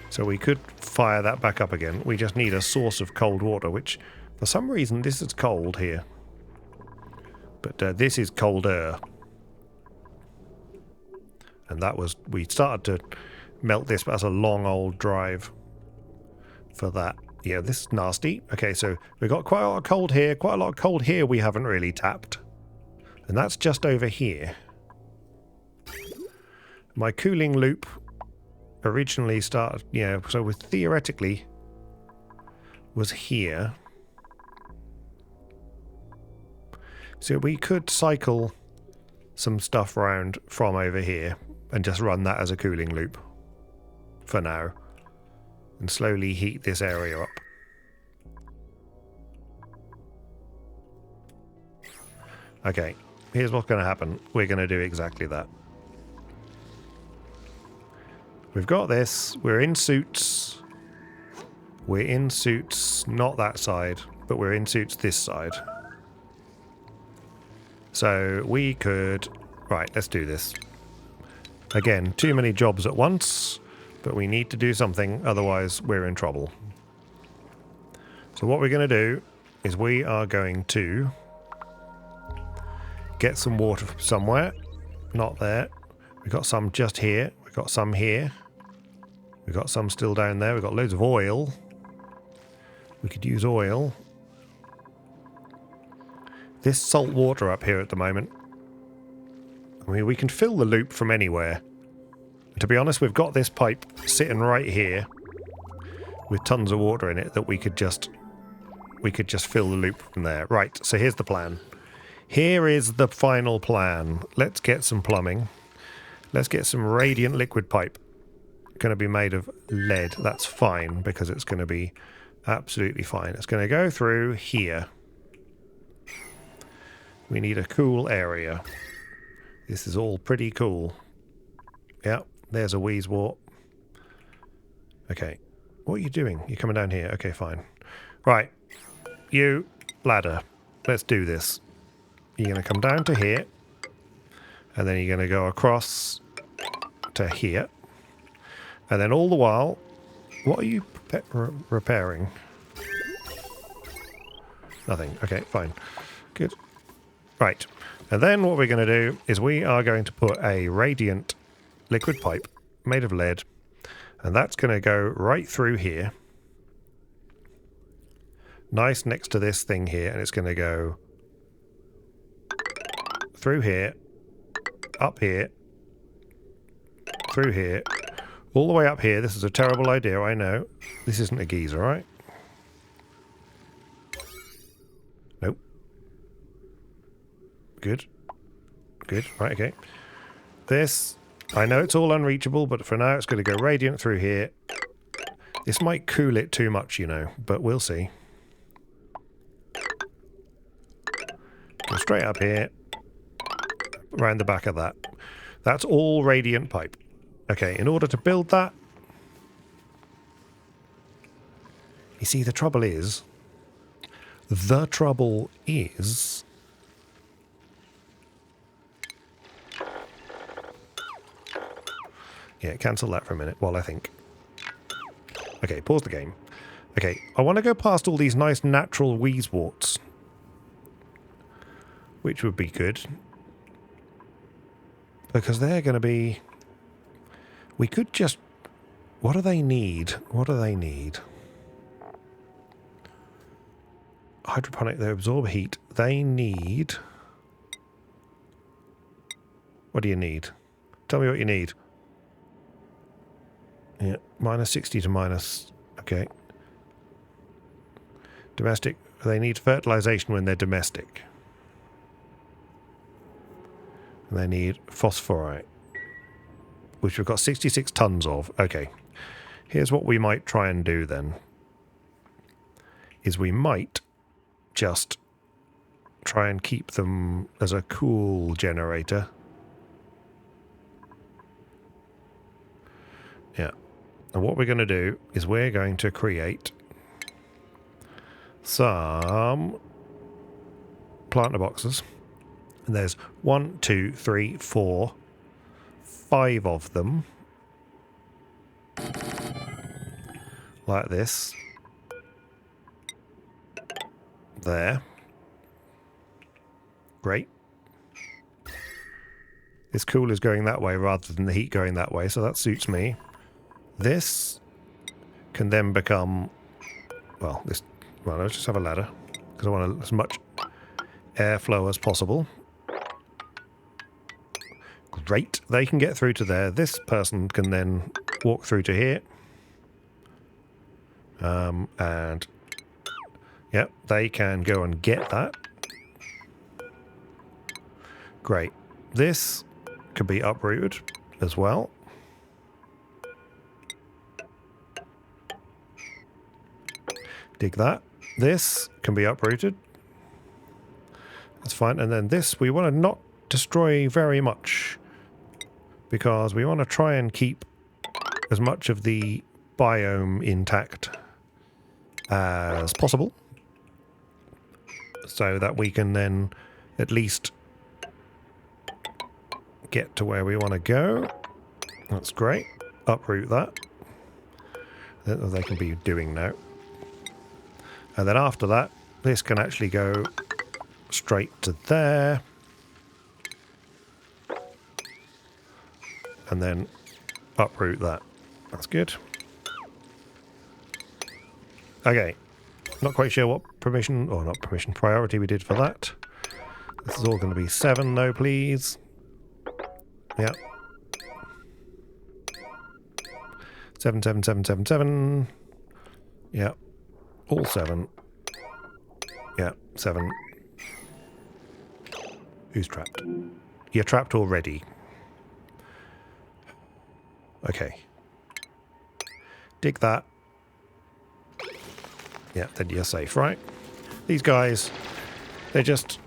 So we could fire that back up again. We just need a source of cold water, which for some reason this is cold here. But this is colder. And that was... We started to melt this, but that's a long old drive for that. Yeah, this is nasty. Okay, so we've got quite a lot of cold here. Quite a lot of cold here we haven't really tapped. And that's just over here. My cooling loop... originally started, yeah, so with theoretically was here. So we could cycle some stuff around from over here and just run that as a cooling loop for now and slowly heat this area up. Okay, here's what's going to happen. We're going to do exactly that. We've got this. We're in suits. We're in suits, not that side, but we're in suits this side. So we could... Right, let's do this. Again, too many jobs at once, but we need to do something, otherwise we're in trouble. So what we're going to do is we are going to get some water from somewhere. Not there. We've got some just here. We've got some here. We've got some still down there. We've got loads of oil. We could use oil. This salt water up here at the moment. I mean, we can fill the loop from anywhere. And to be honest, we've got this pipe sitting right here with tons of water in it that we could just fill the loop from there. Right, so here's the plan. Here is the final plan. Let's get some plumbing. Let's get some radiant liquid pipe. Going to be made of lead. That's fine because it's going to be absolutely fine. It's going to go through here. We need a cool area. This is all pretty cool. Yep, there's a Busywork. Okay, what are you doing? You're coming down here. Okay, fine. Right, you ladder. Let's do this. You're going to come down to here, and then you're going to go across to here. And then all the while, what are you repairing? Nothing. Okay, fine. Good. Right. And then what we're going to do is we are going to put a radiant liquid pipe made of lead. And that's going to go right through here. Nice next to this thing here. And it's going to go through here, up here, through here, all the way up here. This is a terrible idea, I know. This isn't a geyser, right? Nope. Good. Good. Right, okay. This, I know it's all unreachable, but for now it's going to go radiant through here. This might cool it too much, you know, but we'll see. Go straight up here, around the back of that. That's all radiant pipe. Okay, in order to build that, you see, the trouble is, yeah, cancel that for a minute while I think. Okay, pause the game. Okay, I want to go past all these nice natural wheezeworts, which would be good, because they're going to be... We could just... What do they need? What do they need? Hydroponic, they absorb heat. They need... What do you need? Tell me what you need. Yeah, minus 60 to minus... Okay. Domestic. They need fertilization when they're domestic. And they need phosphorite, which we've got 66 tons of. Okay. Here's what we might try and do then. Is we might just try and keep them as a cool generator. Yeah. And what we're going to do is we're going to create some planter boxes. And there's 1, 2, 3, 4, 5 of them. Like this. There. Great. This cooler's going that way rather than the heat going that way, so that suits me. This can then become... Well, this... Well, let's just have a ladder, because I want as much airflow as possible. Great. They can get through to there. This person can then walk through to here. And... Yep, they can go and get that. Great. This could be uprooted as well. Dig that. This can be uprooted. That's fine. And then this, we want to not destroy very much, because we want to try and keep as much of the biome intact as possible, so that we can then at least get to where we want to go. That's great. Uproot that. That they can be doing now. And then after that, this can actually go straight to there. And then uproot that. That's good. Okay. Not quite sure what permission, or not permission, priority we did for that. This is all going to be 7 though, please. Yeah. 7, 7, 7, 7, 7. Yeah. All 7. Yeah, 7. Who's trapped? You're trapped already. Okay. Dig that. Yeah, then you're safe, right? These guys, they just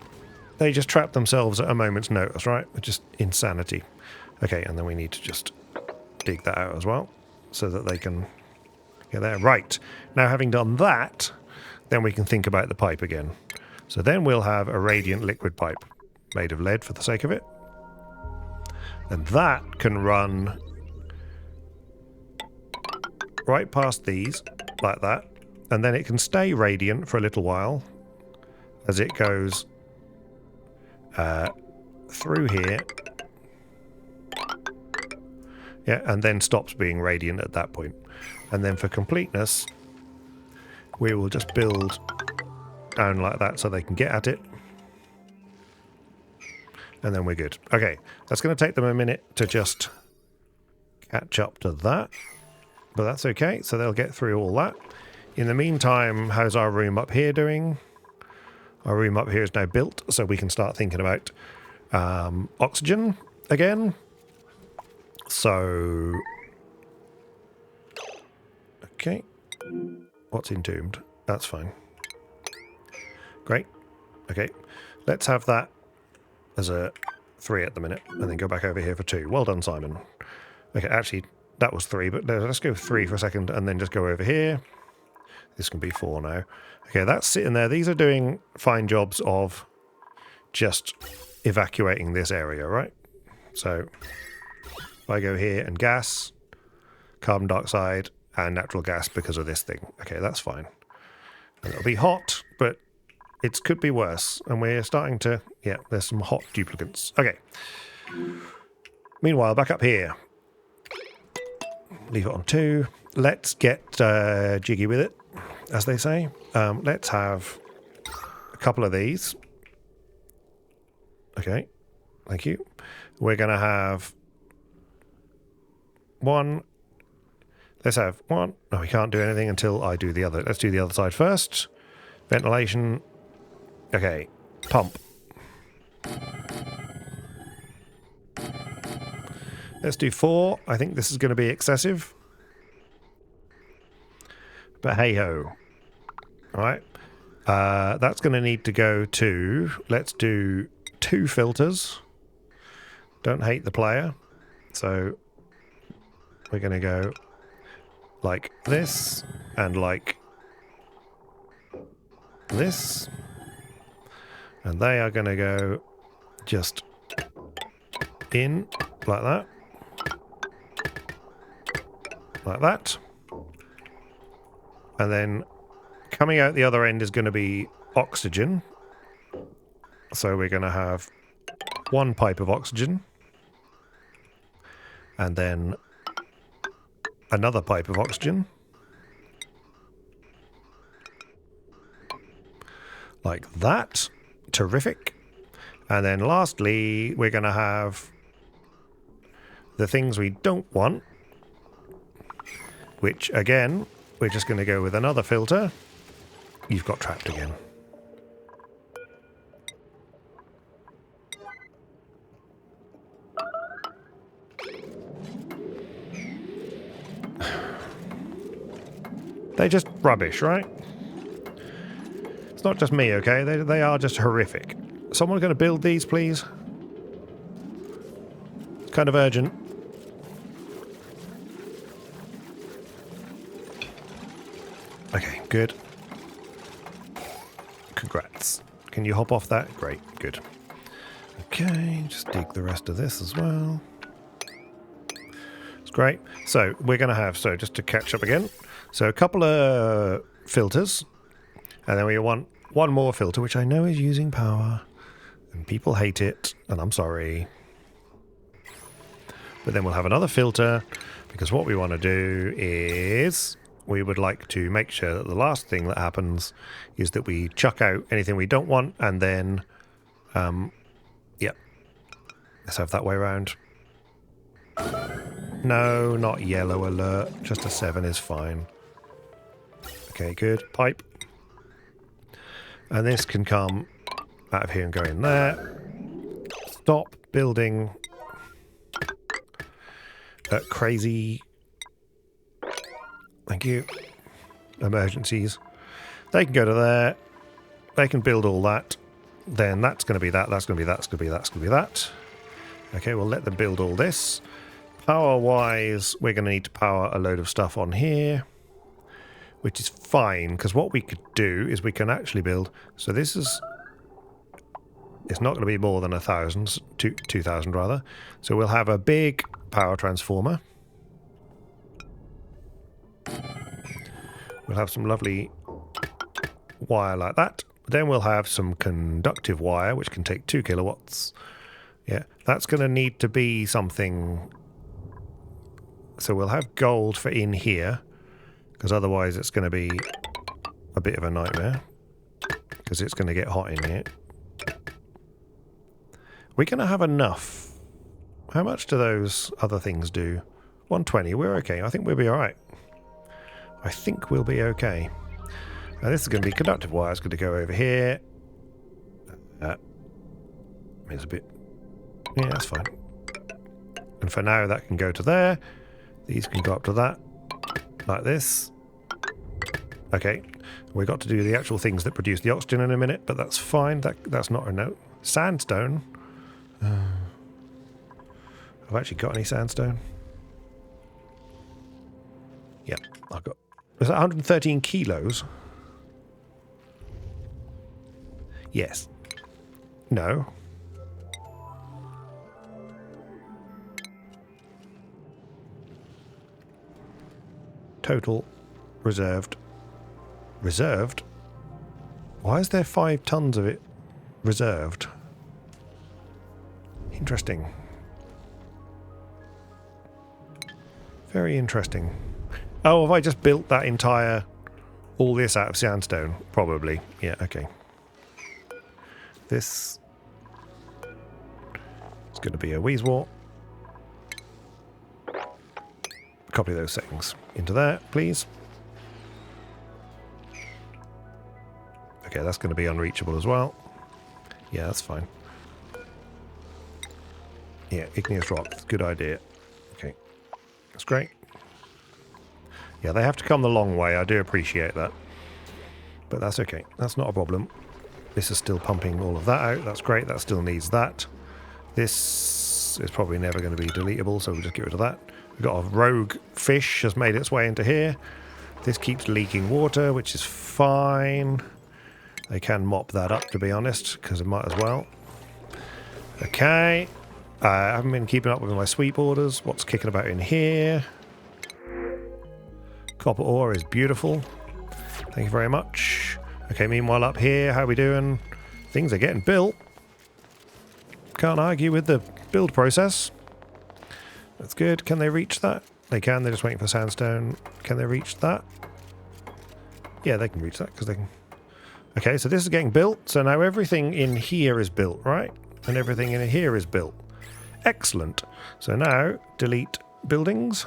trap themselves at a moment's notice, right? It's just insanity. Okay, and then we need to just dig that out as well, so that they can get there. Right. Now, having done that, then we can think about the pipe again. So then we'll have a radiant liquid pipe made of lead for the sake of it. And that can run right past these, like that. And then it can stay radiant for a little while as it goes through here. Yeah, and then stops being radiant at that point. And then for completeness, we will just build down like that so they can get at it. and then we're good. Okay, that's going to take them a minute to just catch up to that, but that's okay. So they'll get through all that. In the meantime, how's our room up here doing? Our room up here is now built, so we can start thinking about oxygen again. So, okay. What's entombed? That's fine. Great. Okay. Let's have that as a 3 at the minute, and then go back over here for 2. Well done, Simon. Okay, actually, that was 3, but let's go 3 for a second, and then just go over here. This can be 4 now. Okay, that's sitting there. These are doing fine jobs of just evacuating this area, right? So if I go here and gas, carbon dioxide, and natural gas because of this thing. Okay, that's fine. And it'll be hot, but it could be worse. And we're starting to... Yeah, there's some hot duplicants. Okay. Meanwhile, back up here. Leave it on 2. Let's get jiggy with it, as they say. Let's have a couple of these. Okay, thank you. We're going to have 1. Let's have 1. No, we can't do anything until I do the other. Let's do the other side first. Ventilation. Okay, pump. Let's do 4. I think this is going to be excessive. But hey-ho. All right. That's going to need to go to... Let's do 2 filters. Don't hate the player. So we're going to go like this and like this. And they are going to go just in like that. Like that. And then coming out the other end is going to be oxygen. So we're going to have 1 pipe of oxygen. And then another pipe of oxygen. Like that. Terrific. And then lastly, we're going to have the things we don't want. Which, again, we're just going to go with another filter. You've got trapped again. They're just rubbish, right? It's not just me, okay? They are just horrific. Someone going to build these, please? It's kind of urgent. Okay, good. Congrats. Can you hop off that? Great, good. Okay, just dig the rest of this as well. It's great. So we're going to have, so just to catch up again, so a couple of filters, and then we want 1 more filter, which I know is using power, and people hate it, and I'm sorry. But then we'll have another filter, because what we want to do is... we would like to make sure that the last thing that happens is that we chuck out anything we don't want, and then, yep. Let's have that way around. No, not yellow alert. Just a 7 is fine. Okay, good. Pipe. And this can come out of here and go in there. Stop building crazy... Thank you. Emergencies. They can go to there. They can build all that. Then that's going to be that. That's going to be that. That's going to be that. That's going to be that. Okay, we'll let them build all this. Power-wise, we're going to need to power a load of stuff on here, which is fine, because what we could do is we can actually build... So this is... It's not going to be more than 1,000, 2,000 rather. So we'll have a big power transformer. We'll have some lovely wire like that. Then we'll have some conductive wire, which can take 2 kilowatts. Yeah, that's going to need to be something... So we'll have gold for in here, because otherwise it's going to be a bit of a nightmare, because it's going to get hot in here. We're going to have enough. How much do those other things do? 120. We're okay. I think we'll be all right. I think we'll be okay. Now this is going to be conductive wire. It's going to go over here. It's a bit... Yeah, that's fine. And for now, that can go to there. These can go up to that. Like this. Okay. We've got to do the actual things that produce the oxygen in a minute, but that's fine. That's not a note. Sandstone. Have I actually got any sandstone? Yep, I've got... Was that 113 kilos? Yes. No. Total reserved. Reserved? Why is there 5 tons of it reserved? Interesting. Very interesting. Oh, have I just built that entire... all this out of sandstone? Probably. Yeah, okay. This is going to be a Weezwort. Copy those settings into there, please. Okay, that's going to be unreachable as well. Yeah, that's fine. Yeah, igneous rock. Good idea. Okay. That's great. Yeah, they have to come the long way. I do appreciate that. But that's okay. That's not a problem. This is still pumping all of that out. That's great. That still needs that. This is probably never going to be deletable, so we'll just get rid of that. We've got a rogue fish has made its way into here. This keeps leaking water, which is fine. They can mop that up, to be honest, because it might as well. Okay. I haven't been keeping up with my sweep orders. What's kicking about in here? Copper ore is beautiful. Thank you very much. Okay, meanwhile up here, how are we doing? Things are getting built. Can't argue with the build process. That's good. Can they reach that? They can. They're just waiting for sandstone. Can they reach that? Yeah, they can reach that because they can... Okay, so this is getting built. So now everything in here is built, right? And everything in here is built. Excellent. So now, delete buildings.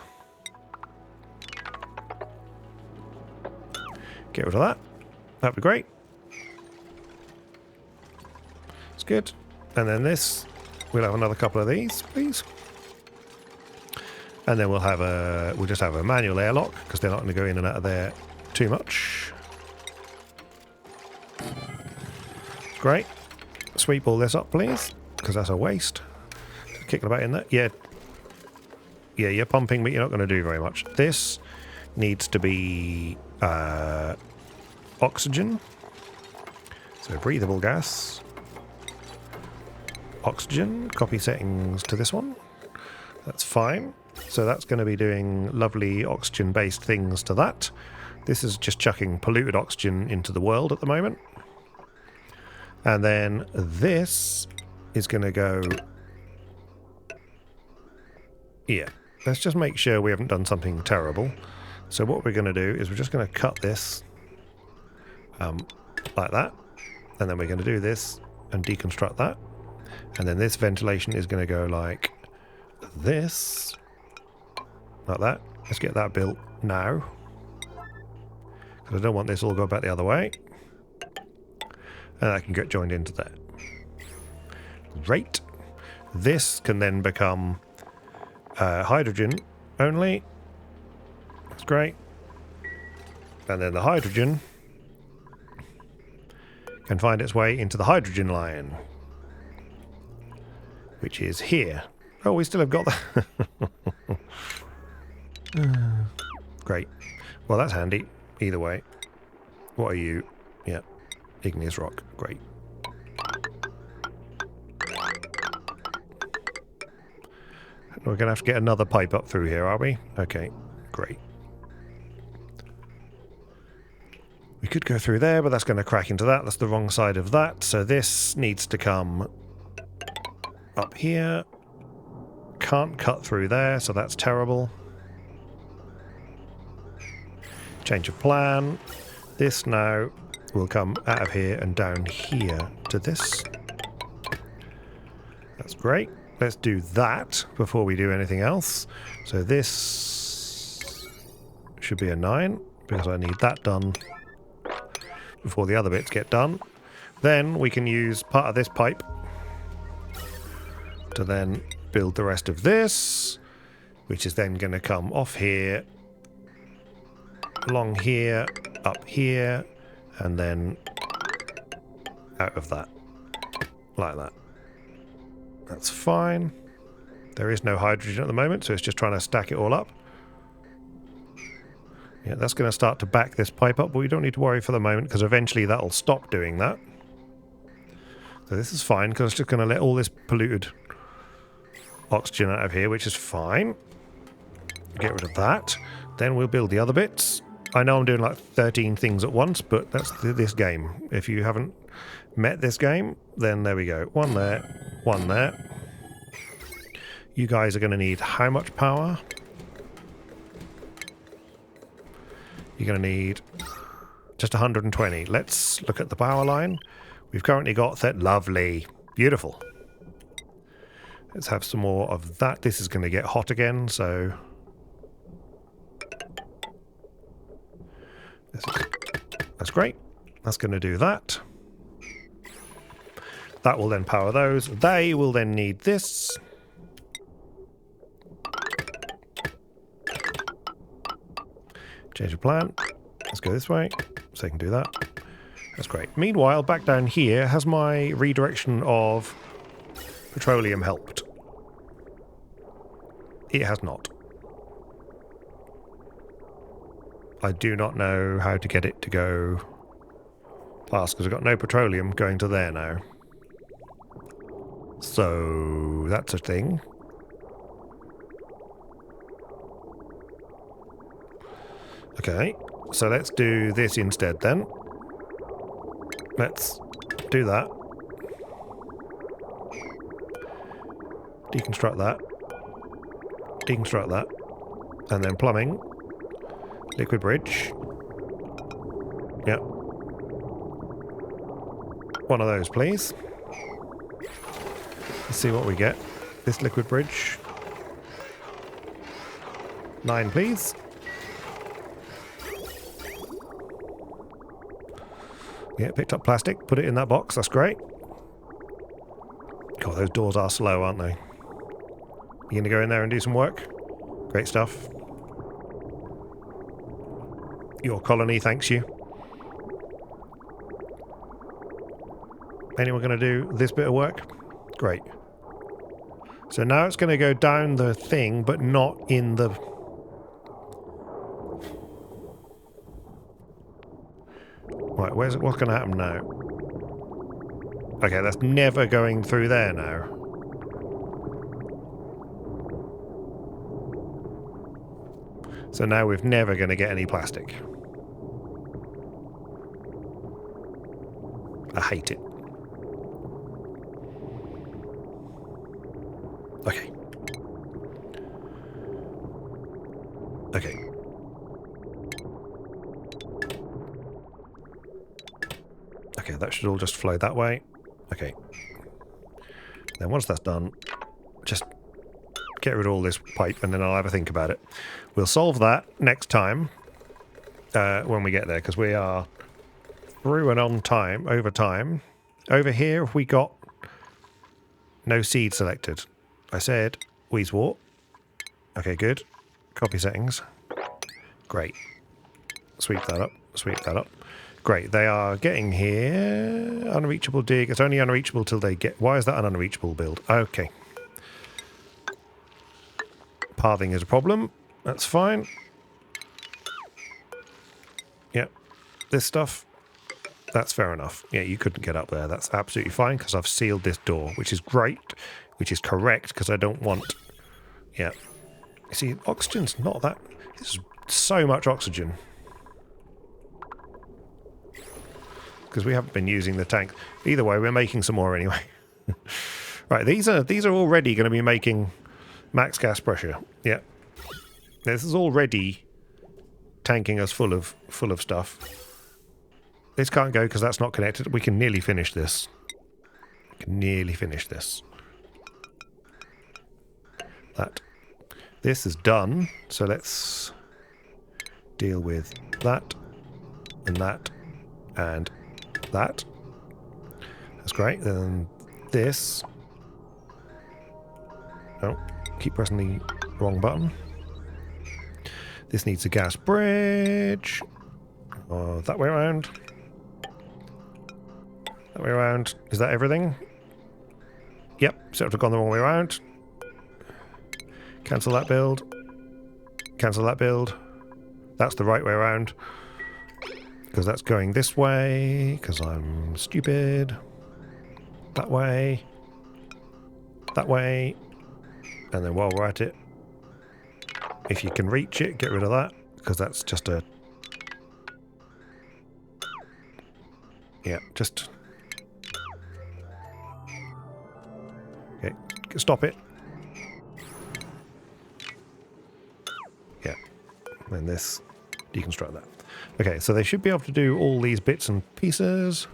Get rid of that. That'd be great. It's good. And then this, we'll have another couple of these, please. And then we'll just have a manual airlock because they're not going to go in and out of there too much. Great. Sweep all this up, please, because that's a waste. Kicking about in there. Yeah. Yeah, you're pumping, but you're not going to do very much. This needs to be oxygen. So breathable gas. Oxygen. Copy settings to this one. That's fine. So that's going to be doing lovely oxygen-based things to that. This is just chucking polluted oxygen into the world at the moment. And then this is going to go... Yeah, let's just make sure we haven't done something terrible. So what we're going to do is we're just going to cut this like that. And then we're going to do this and deconstruct that. And then this ventilation is going to go like this. Like that. Let's get that built now. Because I don't want this all go back the other way. And that can get joined into there. Great. This can then become hydrogen only. That's great. And then the hydrogen can find its way into the hydrogen line, which is here. Oh, we still have got that. Great. Well, that's handy. Either way. What are you? Yeah. Igneous rock. Great. We're going to have to get another pipe up through here, are we? Okay. Great. We could go through there, but that's going to crack into that. That's the wrong side of that. So this needs to come up here. Can't cut through there, so that's terrible. Change of plan. This now will come out of here and down here to this. That's great. Let's do that before we do anything else. So this should be a 9, because I need that done before the other bits get done. Then we can use part of this pipe to then build the rest of this, which is then going to come off here, along here, up here, and then out of that, like that. That's fine. There is no hydrogen at the moment, so it's just trying to stack it all up. Yeah, that's going to start to back this pipe up, but we don't need to worry for the moment, because eventually that'll stop doing that. So this is fine, because it's just going to let all this polluted oxygen out of here, which is fine. Get rid of that. Then we'll build the other bits. I know I'm doing like 13 things at once, but that's this game. If you haven't met this game, then there we go. One there, one there. You guys are going to need how much power? You're going to need just 120. Let's look at the power line. We've currently got that. Lovely. Beautiful. Let's have some more of that. This is going to get hot again, so... That's great. That's going to do that. That will then power those. They will then need this. Change of plan. Let's go this way, so I can do that. That's great. Meanwhile, back down here, has my redirection of petroleum helped? It has not. I do not know how to get it to go past, because I've got no petroleum going to there now. So that's a thing. Okay, so let's do this instead then. Let's do that. Deconstruct that. Deconstruct that. And then plumbing. Liquid bridge. Yep. One of those, please. Let's see what we get. This liquid bridge. 9, please. Yeah, picked up plastic, put it in that box, that's great. God, those doors are slow, aren't they? You gonna go in there and do some work? Great stuff. Your colony thanks you. Anyone gonna do this bit of work? Great. So now it's gonna go down the thing, but not in the... Right, what's going to happen now? Okay, that's never going through there now. So now we're never going to get any plastic. I hate it. Okay. Okay. Okay, that should all just flow that way. Okay. Then once that's done, just get rid of all this pipe and then I'll have a think about it. We'll solve that next time when we get there, because we are through and on time, over time. Over here, we got no seed selected. I said Busywork. Okay, good. Copy settings. Great. Sweep that up. Sweep that up. Great, they are getting here. Unreachable dig. It's only unreachable till they get... Why is that an unreachable build? Okay. Pathing is a problem. That's fine. Yep. This stuff, that's fair enough. Yeah, you couldn't get up there. That's absolutely fine, because I've sealed this door, which is great, which is correct, because I don't want... Yeah. You see, oxygen's not that... This is so much oxygen. Because we haven't been using the tank. Either way, we're making some more anyway. Right, these are already going to be making max gas pressure. Yeah, this is already tanking us full of stuff. This can't go because that's not connected. We can nearly finish this. We can nearly finish this. that. This is done, so let's deal with that and that and that. That's great. Then this. Oh, keep pressing the wrong button. This needs a gas bridge. Oh, that way around. That way around. Is that everything? Yep, so I've gone the wrong way around. Cancel that build. Cancel that build. That's the right way around. Because that's going this way. Because I'm stupid. That way. That way. And then while we're at it, if you can reach it, get rid of that. Because that's just a... Yeah, just... Okay, stop it. Yeah, and this, deconstruct that. Okay, so they should be able to do all these bits and pieces.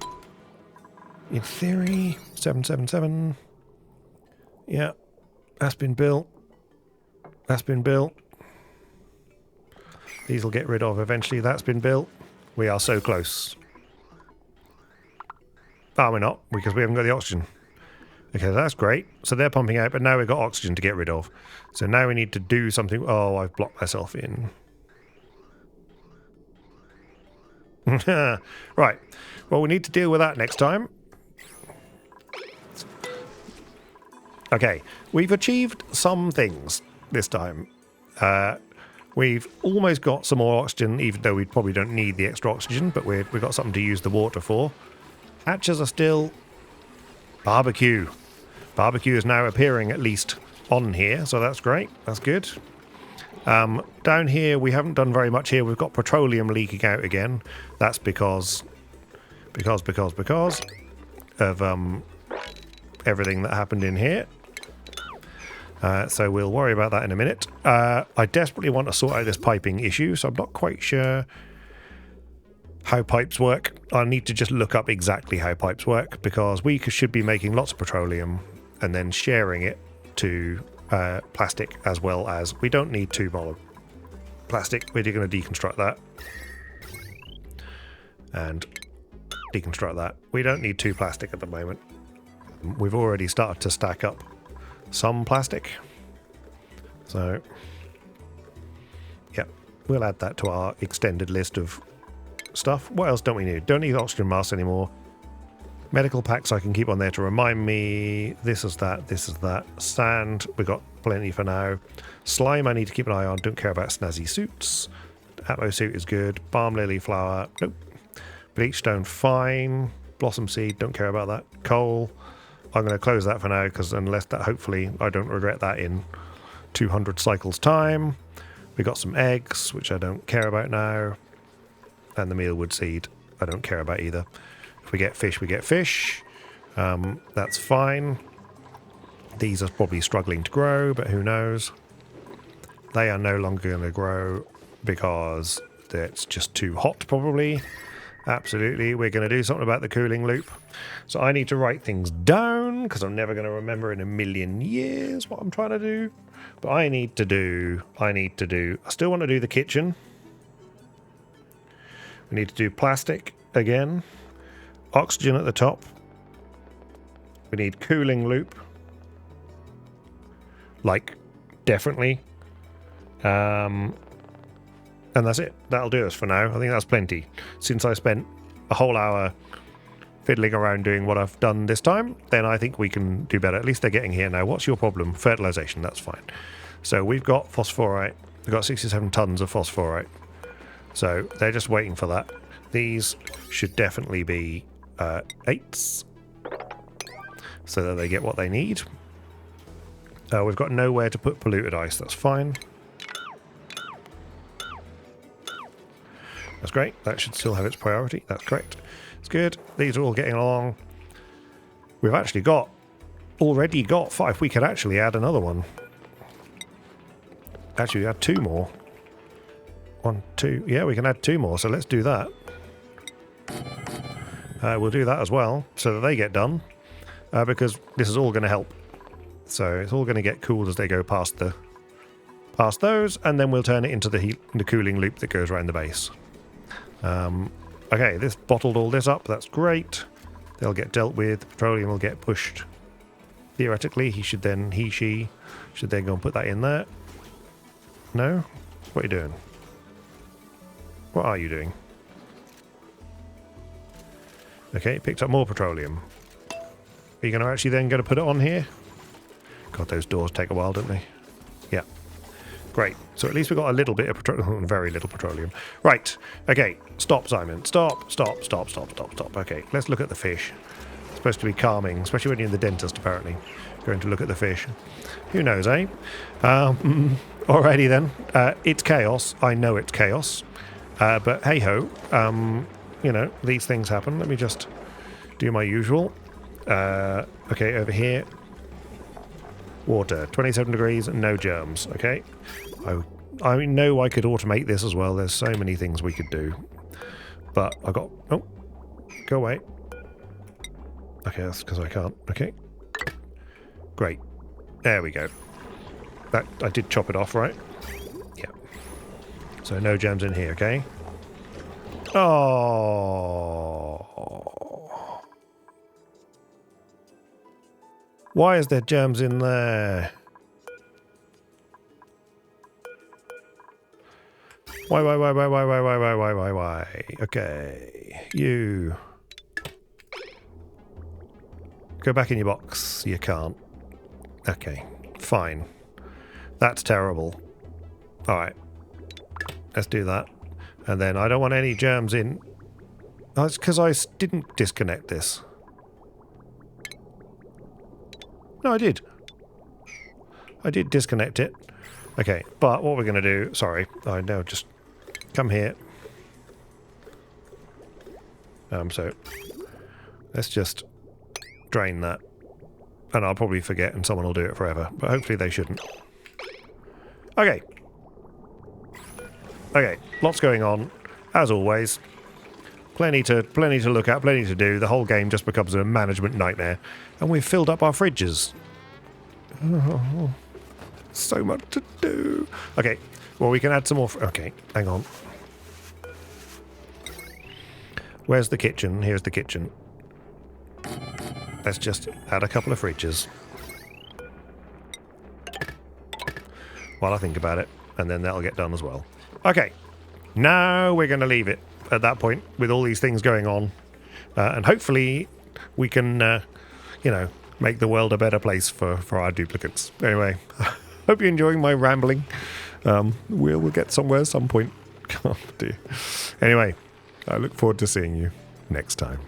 In theory, 777. Yeah, that's been built. That's been built. These will get rid of eventually. That's been built. We are so close. Oh, we're not, because we haven't got the oxygen. Okay, that's great. So they're pumping out, but now we've got oxygen to get rid of. So now we need to do something. Oh, I've blocked myself in. Right. Well, we need to deal with that next time. Okay, we've achieved some things this time. We've almost got some more oxygen, even though we probably don't need the extra oxygen, but we've got something to use the water for. Hatches are still... Barbecue. Barbecue is now appearing at least on here, so that's great. That's good. Down here, we haven't done very much here. We've got petroleum leaking out again. That's because of everything that happened in here. So we'll worry about that in a minute. I desperately want to sort out this piping issue, so I'm not quite sure how pipes work. I need to just look up exactly how pipes work, because we should be making lots of petroleum and then sharing it to plastic, as well as we don't need 2 molar plastic. We're going to deconstruct that and deconstruct that. We don't need 2 plastic at the moment. We've already started to stack up some plastic, so yeah, we'll add that to our extended list of stuff. What else don't we need? Don't need oxygen masks anymore. Medical packs I can keep on there to remind me. This is that, this is that. Sand, we got plenty for now. Slime I need to keep an eye on. Don't care about snazzy suits. Atmo suit is good. Balm lily flower, nope. Bleach stone, fine. Blossom seed, don't care about that. Coal, I'm going to close that for now, because unless that, hopefully I don't regret that in 200 cycles time. We got some eggs, which I don't care about now. And the mealwood seed, I don't care about either. If we get fish, we get fish. That's fine. These are probably struggling to grow, but who knows? They are no longer going to grow because it's just too hot, probably. Absolutely. We're going to do something about the cooling loop. So I need to write things down, because I'm never going to remember in a million years what I'm trying to do. But I still want to do the kitchen. We need to do plastic again. Oxygen at the top. We need cooling loop. Like, definitely. And that's it. That'll do us for now. I think that's plenty. Since I spent a whole hour fiddling around doing what I've done this time, then I think we can do better. At least they're getting here now. What's your problem? Fertilization. That's fine. So we've got phosphorite. We've got 67 tons of phosphorite. So they're just waiting for that. These should definitely be 8s, so that they get what they need. We've got nowhere to put polluted ice. That's fine. That's great. That should still have its priority. That's correct. It's good. These are all getting along. We've actually already got 5. We could actually add another one. Actually, add 2 more. 1, 2. Yeah, we can add 2 more. So let's do that. We'll do that as well, so that they get done. Because this is all going to help So it's all going to get cooled as they go past those, and then we'll turn it into the cooling loop that goes around the base. Okay, this bottled all this up. That's great. They'll get dealt with. Petroleum will get pushed. Theoretically, she should then go and put that in there. No? What are you doing? What are you doing? Okay, picked up more petroleum. Are you going to actually then go to put it on here? God, those doors take a while, don't they? Yeah. Great. So at least we've got a little bit of petroleum. Very little petroleum. Right. Okay. Stop, Simon. Stop. Stop. Stop. Stop. Stop. Stop. Okay. Let's look at the fish. It's supposed to be calming, especially when you're in the dentist, apparently. Going to look at the fish. Who knows, eh? Alrighty then. It's chaos. I know it's chaos. But hey-ho. You know, these things happen. Let me just do my usual. Okay, over here. Water, 27 degrees, no germs, okay? I know I could automate this as well. There's so many things we could do. But I got... Oh, go away. Okay, that's because I can't. Okay. Great. There we go. That I did chop it off, right? Yeah. So no germs in here, okay? Oh. Why is there germs in there? Why? Okay. You. Go back in your box. You can't. Okay. Fine. That's terrible. Alright. Let's do that. And then I don't want any germs in. Oh, it's because I didn't disconnect this. No, I did. I did disconnect it. Okay, but what we're going to do... Sorry, I know, just come here. So, let's just drain that. And I'll probably forget and someone will do it forever. But hopefully they shouldn't. Okay. Okay, lots going on, as always. Plenty to look at, plenty to do. The whole game just becomes a management nightmare. And we've filled up our fridges. Oh, so much to do. Okay, well, we can add some more... Okay, hang on. Where's the kitchen? Here's the kitchen. Let's just add a couple of fridges. While I think about it. And then that'll get done as well. Okay, now we're going to leave it at that point with all these things going on. And hopefully we can, you know, make the world a better place for our duplicates. Anyway, hope you're enjoying my rambling. We'll get somewhere at some point. Oh, dear. Anyway, I look forward to seeing you next time.